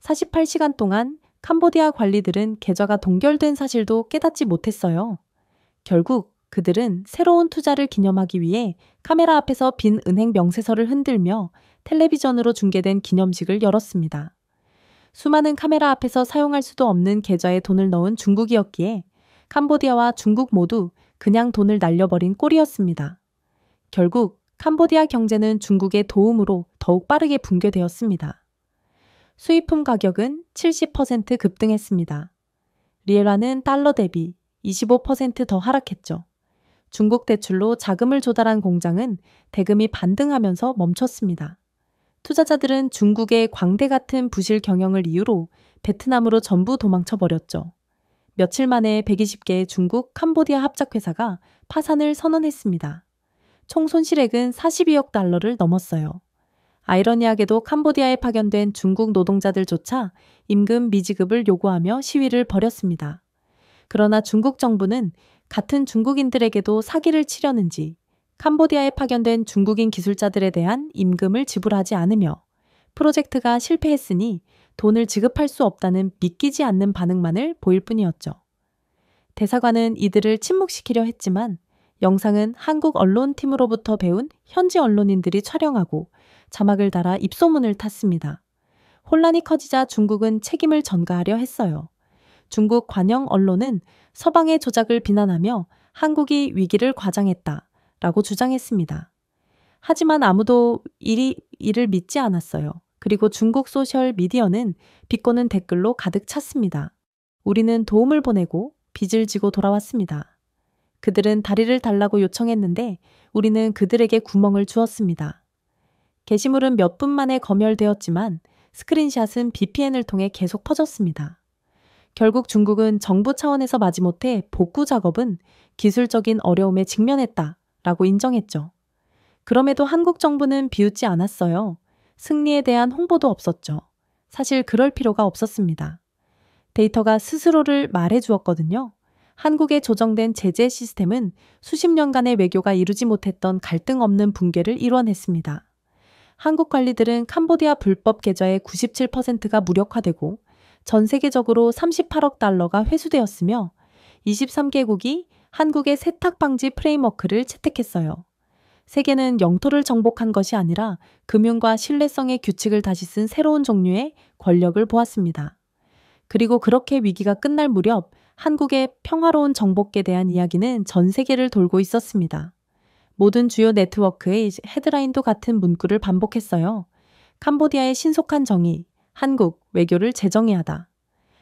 48시간 동안 캄보디아 관리들은 계좌가 동결된 사실도 깨닫지 못했어요. 결국 그들은 새로운 투자를 기념하기 위해 카메라 앞에서 빈 은행 명세서를 흔들며 텔레비전으로 중계된 기념식을 열었습니다. 수많은 카메라 앞에서 사용할 수도 없는 계좌에 돈을 넣은 중국이었기에 캄보디아와 중국 모두 그냥 돈을 날려버린 꼴이었습니다. 결국 캄보디아 경제는 중국의 도움으로 더욱 빠르게 붕괴되었습니다. 수입품 가격은 70% 급등했습니다. 리에라는 달러 대비 25% 더 하락했죠. 중국 대출로 자금을 조달한 공장은 대금이 반등하면서 멈췄습니다. 투자자들은 중국의 광대 같은 부실 경영을 이유로 베트남으로 전부 도망쳐버렸죠. 며칠 만에 120개의 중국, 캄보디아 합작회사가 파산을 선언했습니다. 총 손실액은 42억 달러를 넘었어요. 아이러니하게도 캄보디아에 파견된 중국 노동자들조차 임금 미지급을 요구하며 시위를 벌였습니다. 그러나 중국 정부는 같은 중국인들에게도 사기를 치려는지 캄보디아에 파견된 중국인 기술자들에 대한 임금을 지불하지 않으며 프로젝트가 실패했으니 돈을 지급할 수 없다는 믿기지 않는 반응만을 보일 뿐이었죠. 대사관은 이들을 침묵시키려 했지만 영상은 한국 언론팀으로부터 배운 현지 언론인들이 촬영하고 자막을 달아 입소문을 탔습니다. 혼란이 커지자 중국은 책임을 전가하려 했어요. 중국 관영 언론은 서방의 조작을 비난하며 한국이 위기를 과장했다라고 주장했습니다. 하지만 아무도 이를 믿지 않았어요. 그리고 중국 소셜 미디어는 비꼬는 댓글로 가득 찼습니다. 우리는 도움을 보내고 빚을 지고 돌아왔습니다. 그들은 다리를 달라고 요청했는데 우리는 그들에게 구멍을 주었습니다. 게시물은 몇 분 만에 검열되었지만 스크린샷은 VPN을 통해 계속 퍼졌습니다. 결국 중국은 정부 차원에서 마지못해 복구 작업은 기술적인 어려움에 직면했다라고 인정했죠. 그럼에도 한국 정부는 비웃지 않았어요. 승리에 대한 홍보도 없었죠. 사실 그럴 필요가 없었습니다. 데이터가 스스로를 말해주었거든요. 한국에 조정된 제재 시스템은 수십 년간의 외교가 이루지 못했던 갈등 없는 붕괴를 이뤄냈습니다. 한국 관리들은 캄보디아 불법 계좌의 97%가 무력화되고 전 세계적으로 38억 달러가 회수되었으며 23개국이 한국의 세탁 방지 프레임워크를 채택했어요. 세계는 영토를 정복한 것이 아니라 금융과 신뢰성의 규칙을 다시 쓴 새로운 종류의 권력을 보았습니다. 그리고 그렇게 위기가 끝날 무렵 한국의 평화로운 정복에 대한 이야기는 전 세계를 돌고 있었습니다. 모든 주요 네트워크의 헤드라인도 같은 문구를 반복했어요. 캄보디아의 신속한 정의, 한국, 외교를 재정해야 하다.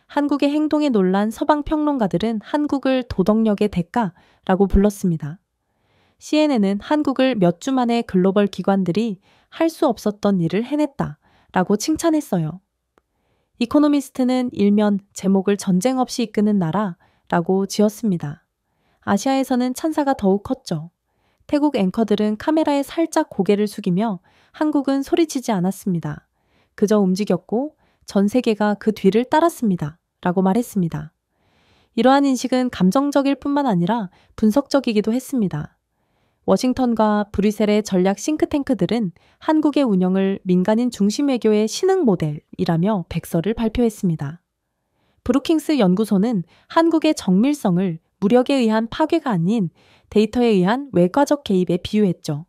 한국의 행동에 놀란 서방 평론가들은 한국을 도덕력의 대가라고 불렀습니다. CNN은 한국을 몇 주 만에 글로벌 기관들이 할 수 없었던 일을 해냈다라고 칭찬했어요. 이코노미스트는 일면 제목을 전쟁 없이 이끄는 나라라고 지었습니다. 아시아에서는 찬사가 더욱 컸죠. 태국 앵커들은 카메라에 살짝 고개를 숙이며 한국은 소리치지 않았습니다. 그저 움직였고 전 세계가 그 뒤를 따랐습니다. 라고 말했습니다. 이러한 인식은 감정적일 뿐만 아니라 분석적이기도 했습니다. 워싱턴과 브뤼셀의 전략 싱크탱크들은 한국의 운영을 민간인 중심 외교의 신흥 모델이라며 백서를 발표했습니다. 브루킹스 연구소는 한국의 정밀성을 무력에 의한 파괴가 아닌 데이터에 의한 외과적 개입에 비유했죠.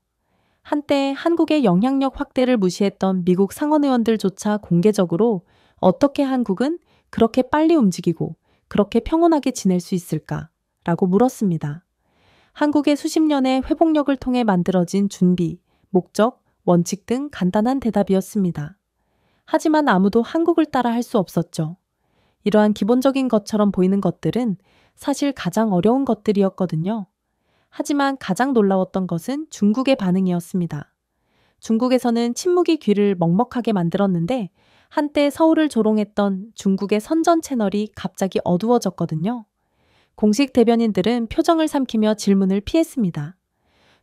한때 한국의 영향력 확대를 무시했던 미국 상원의원들조차 공개적으로 어떻게 한국은 그렇게 빨리 움직이고 그렇게 평온하게 지낼 수 있을까라고 물었습니다. 한국의 수십 년의 회복력을 통해 만들어진 준비, 목적, 원칙 등 간단한 대답이었습니다. 하지만 아무도 한국을 따라 할 수 없었죠. 이러한 기본적인 것처럼 보이는 것들은 사실 가장 어려운 것들이었거든요. 하지만 가장 놀라웠던 것은 중국의 반응이었습니다. 중국에서는 침묵이 귀를 먹먹하게 만들었는데 한때 서울을 조롱했던 중국의 선전 채널이 갑자기 어두워졌거든요. 공식 대변인들은 표정을 삼키며 질문을 피했습니다.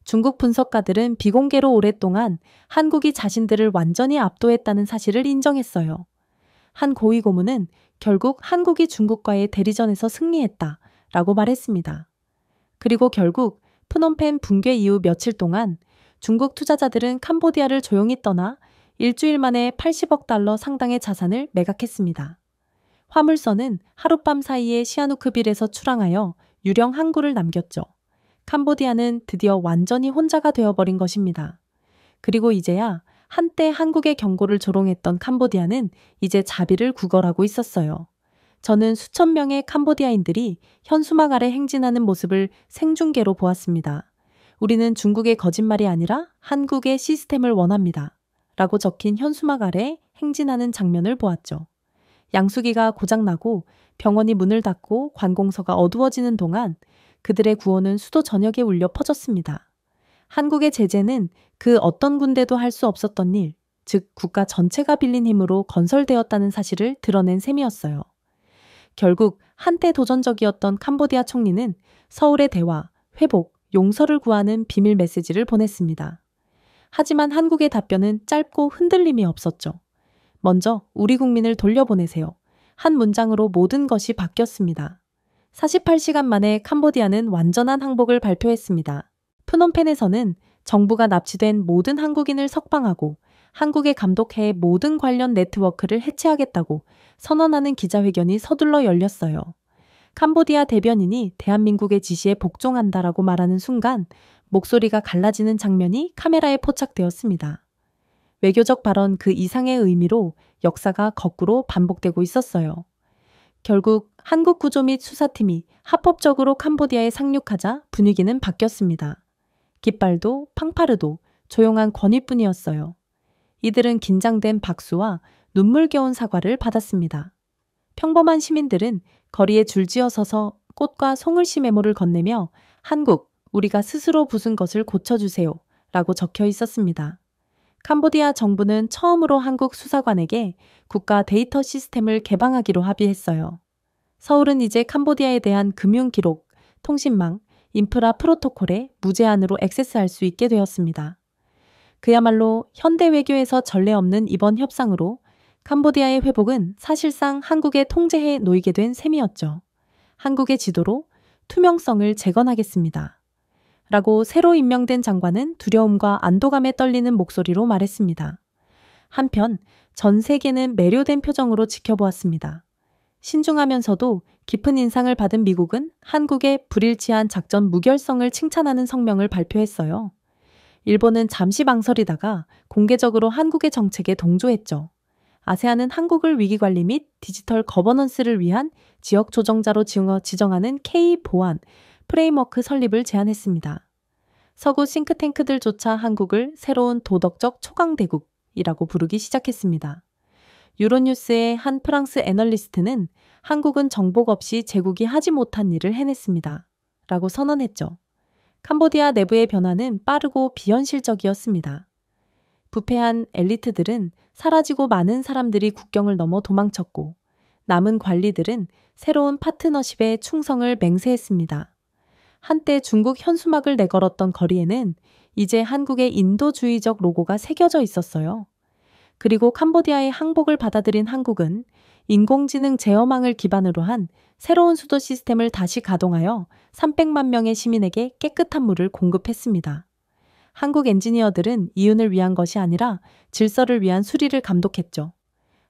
중국 분석가들은 비공개로 오랫동안 한국이 자신들을 완전히 압도했다는 사실을 인정했어요. 한 고위 고문은 결국 한국이 중국과의 대리전에서 승리했다라고 말했습니다. 그리고 결국 프놈펜 붕괴 이후 며칠 동안 중국 투자자들은 캄보디아를 조용히 떠나 일주일 만에 80억 달러 상당의 자산을 매각했습니다. 화물선은 하룻밤 사이에 시아누크빌에서 출항하여 유령 항구를 남겼죠. 캄보디아는 드디어 완전히 혼자가 되어버린 것입니다. 그리고 이제야 한때 한국의 경고를 조롱했던 캄보디아는 이제 자비를 구걸하고 있었어요. 저는 수천 명의 캄보디아인들이 현수막 아래 행진하는 모습을 생중계로 보았습니다. 우리는 중국의 거짓말이 아니라 한국의 시스템을 원합니다. 라고 적힌 현수막 아래 행진하는 장면을 보았죠. 양수기가 고장나고 병원이 문을 닫고 관공서가 어두워지는 동안 그들의 구호는 수도 전역에 울려 퍼졌습니다. 한국의 제재는 그 어떤 군대도 할 수 없었던 일, 즉 국가 전체가 빌린 힘으로 건설되었다는 사실을 드러낸 셈이었어요. 결국 한때 도전적이었던 캄보디아 총리는 서울의 대화, 회복, 용서를 구하는 비밀 메시지를 보냈습니다. 하지만 한국의 답변은 짧고 흔들림이 없었죠. 먼저 우리 국민을 돌려보내세요. 한 문장으로 모든 것이 바뀌었습니다. 48시간 만에 캄보디아는 완전한 항복을 발표했습니다. 프놈펜에서는 정부가 납치된 모든 한국인을 석방하고 한국의 감독해의 모든 관련 네트워크를 해체하겠다고 선언하는 기자회견이 서둘러 열렸어요. 캄보디아 대변인이 대한민국의 지시에 복종한다라고 말하는 순간 목소리가 갈라지는 장면이 카메라에 포착되었습니다. 외교적 발언 그 이상의 의미로 역사가 거꾸로 반복되고 있었어요. 결국 한국 구조 및 수사팀이 합법적으로 캄보디아에 상륙하자 분위기는 바뀌었습니다. 깃발도 팡파르도 조용한 권위뿐이었어요. 이들은 긴장된 박수와 눈물겨운 사과를 받았습니다. 평범한 시민들은 거리에 줄지어 서서 꽃과 송글씨 메모를 건네며 한국, 우리가 스스로 부순 것을 고쳐주세요 라고 적혀 있었습니다. 캄보디아 정부는 처음으로 한국 수사관에게 국가 데이터 시스템을 개방하기로 합의했어요. 서울은 이제 캄보디아에 대한 금융 기록, 통신망, 인프라 프로토콜에 무제한으로 액세스할 수 있게 되었습니다. 그야말로 현대 외교에서 전례 없는 이번 협상으로 캄보디아의 회복은 사실상 한국의 통제하에 놓이게 된 셈이었죠. 한국의 지도로 투명성을 재건하겠습니다. 라고 새로 임명된 장관은 두려움과 안도감에 떨리는 목소리로 말했습니다. 한편 전 세계는 매료된 표정으로 지켜보았습니다. 신중하면서도 깊은 인상을 받은 미국은 한국의 불일치한 작전 무결성을 칭찬하는 성명을 발표했어요. 일본은 잠시 망설이다가 공개적으로 한국의 정책에 동조했죠. 아세안은 한국을 위기관리 및 디지털 거버넌스를 위한 지역 조정자로 지정하는 K-보안 프레임워크 설립을 제안했습니다. 서구 싱크탱크들조차 한국을 새로운 도덕적 초강대국이라고 부르기 시작했습니다. 유로뉴스의 한 프랑스 애널리스트는 한국은 정복 없이 제국이 하지 못한 일을 해냈습니다. 라고 선언했죠. 캄보디아 내부의 변화는 빠르고 비현실적이었습니다. 부패한 엘리트들은 사라지고 많은 사람들이 국경을 넘어 도망쳤고 남은 관리들은 새로운 파트너십에 충성을 맹세했습니다. 한때 중국 현수막을 내걸었던 거리에는 이제 한국의 인도주의적 로고가 새겨져 있었어요. 그리고 캄보디아의 항복을 받아들인 한국은 인공지능 제어망을 기반으로 한 새로운 수도 시스템을 다시 가동하여 300만 명의 시민에게 깨끗한 물을 공급했습니다. 한국 엔지니어들은 이윤을 위한 것이 아니라 질서를 위한 수리를 감독했죠.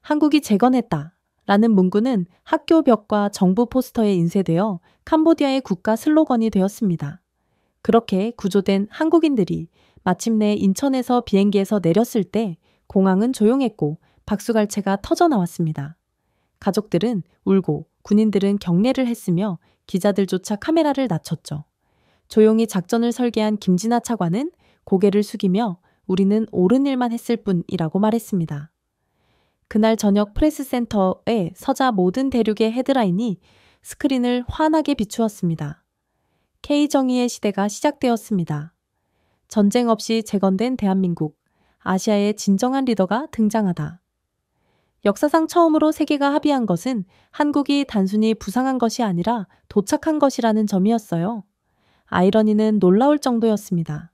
한국이 재건했다 라는 문구는 학교 벽과 정부 포스터에 인쇄되어 캄보디아의 국가 슬로건이 되었습니다. 그렇게 구조된 한국인들이 마침내 인천에서 비행기에서 내렸을 때 공항은 조용했고 박수갈채가 터져 나왔습니다. 가족들은 울고 군인들은 경례를 했으며 기자들조차 카메라를 낮췄죠. 조용히 작전을 설계한 김진아 차관은 고개를 숙이며 우리는 옳은 일만 했을 뿐이라고 말했습니다. 그날 저녁 프레스센터에 서자 모든 대륙의 헤드라인이 스크린을 환하게 비추었습니다. K정의의 시대가 시작되었습니다. 전쟁 없이 재건된 대한민국, 아시아의 진정한 리더가 등장하다. 역사상 처음으로 세계가 합의한 것은 한국이 단순히 부상한 것이 아니라 도착한 것이라는 점이었어요. 아이러니는 놀라울 정도였습니다.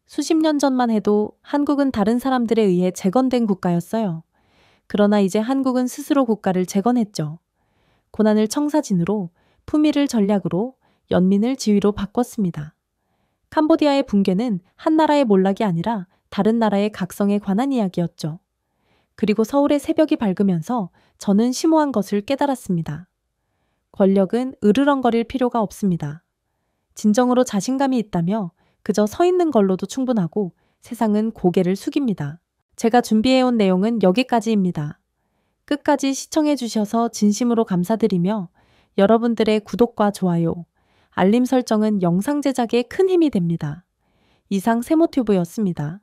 수십 년 전만 해도 한국은 다른 사람들에 의해 재건된 국가였어요. 그러나 이제 한국은 스스로 국가를 재건했죠. 고난을 청사진으로, 품위를 전략으로, 연민을 지위로 바꿨습니다. 캄보디아의 붕괴는 한 나라의 몰락이 아니라 다른 나라의 각성에 관한 이야기였죠. 그리고 서울의 새벽이 밝으면서 저는 심오한 것을 깨달았습니다. 권력은 으르렁거릴 필요가 없습니다. 진정으로 자신감이 있다며 그저 서 있는 걸로도 충분하고 세상은 고개를 숙입니다. 제가 준비해온 내용은 여기까지입니다. 끝까지 시청해 주셔서 진심으로 감사드리며 여러분들의 구독과 좋아요, 알림 설정은 영상 제작에 큰 힘이 됩니다. 이상 세모튜브였습니다.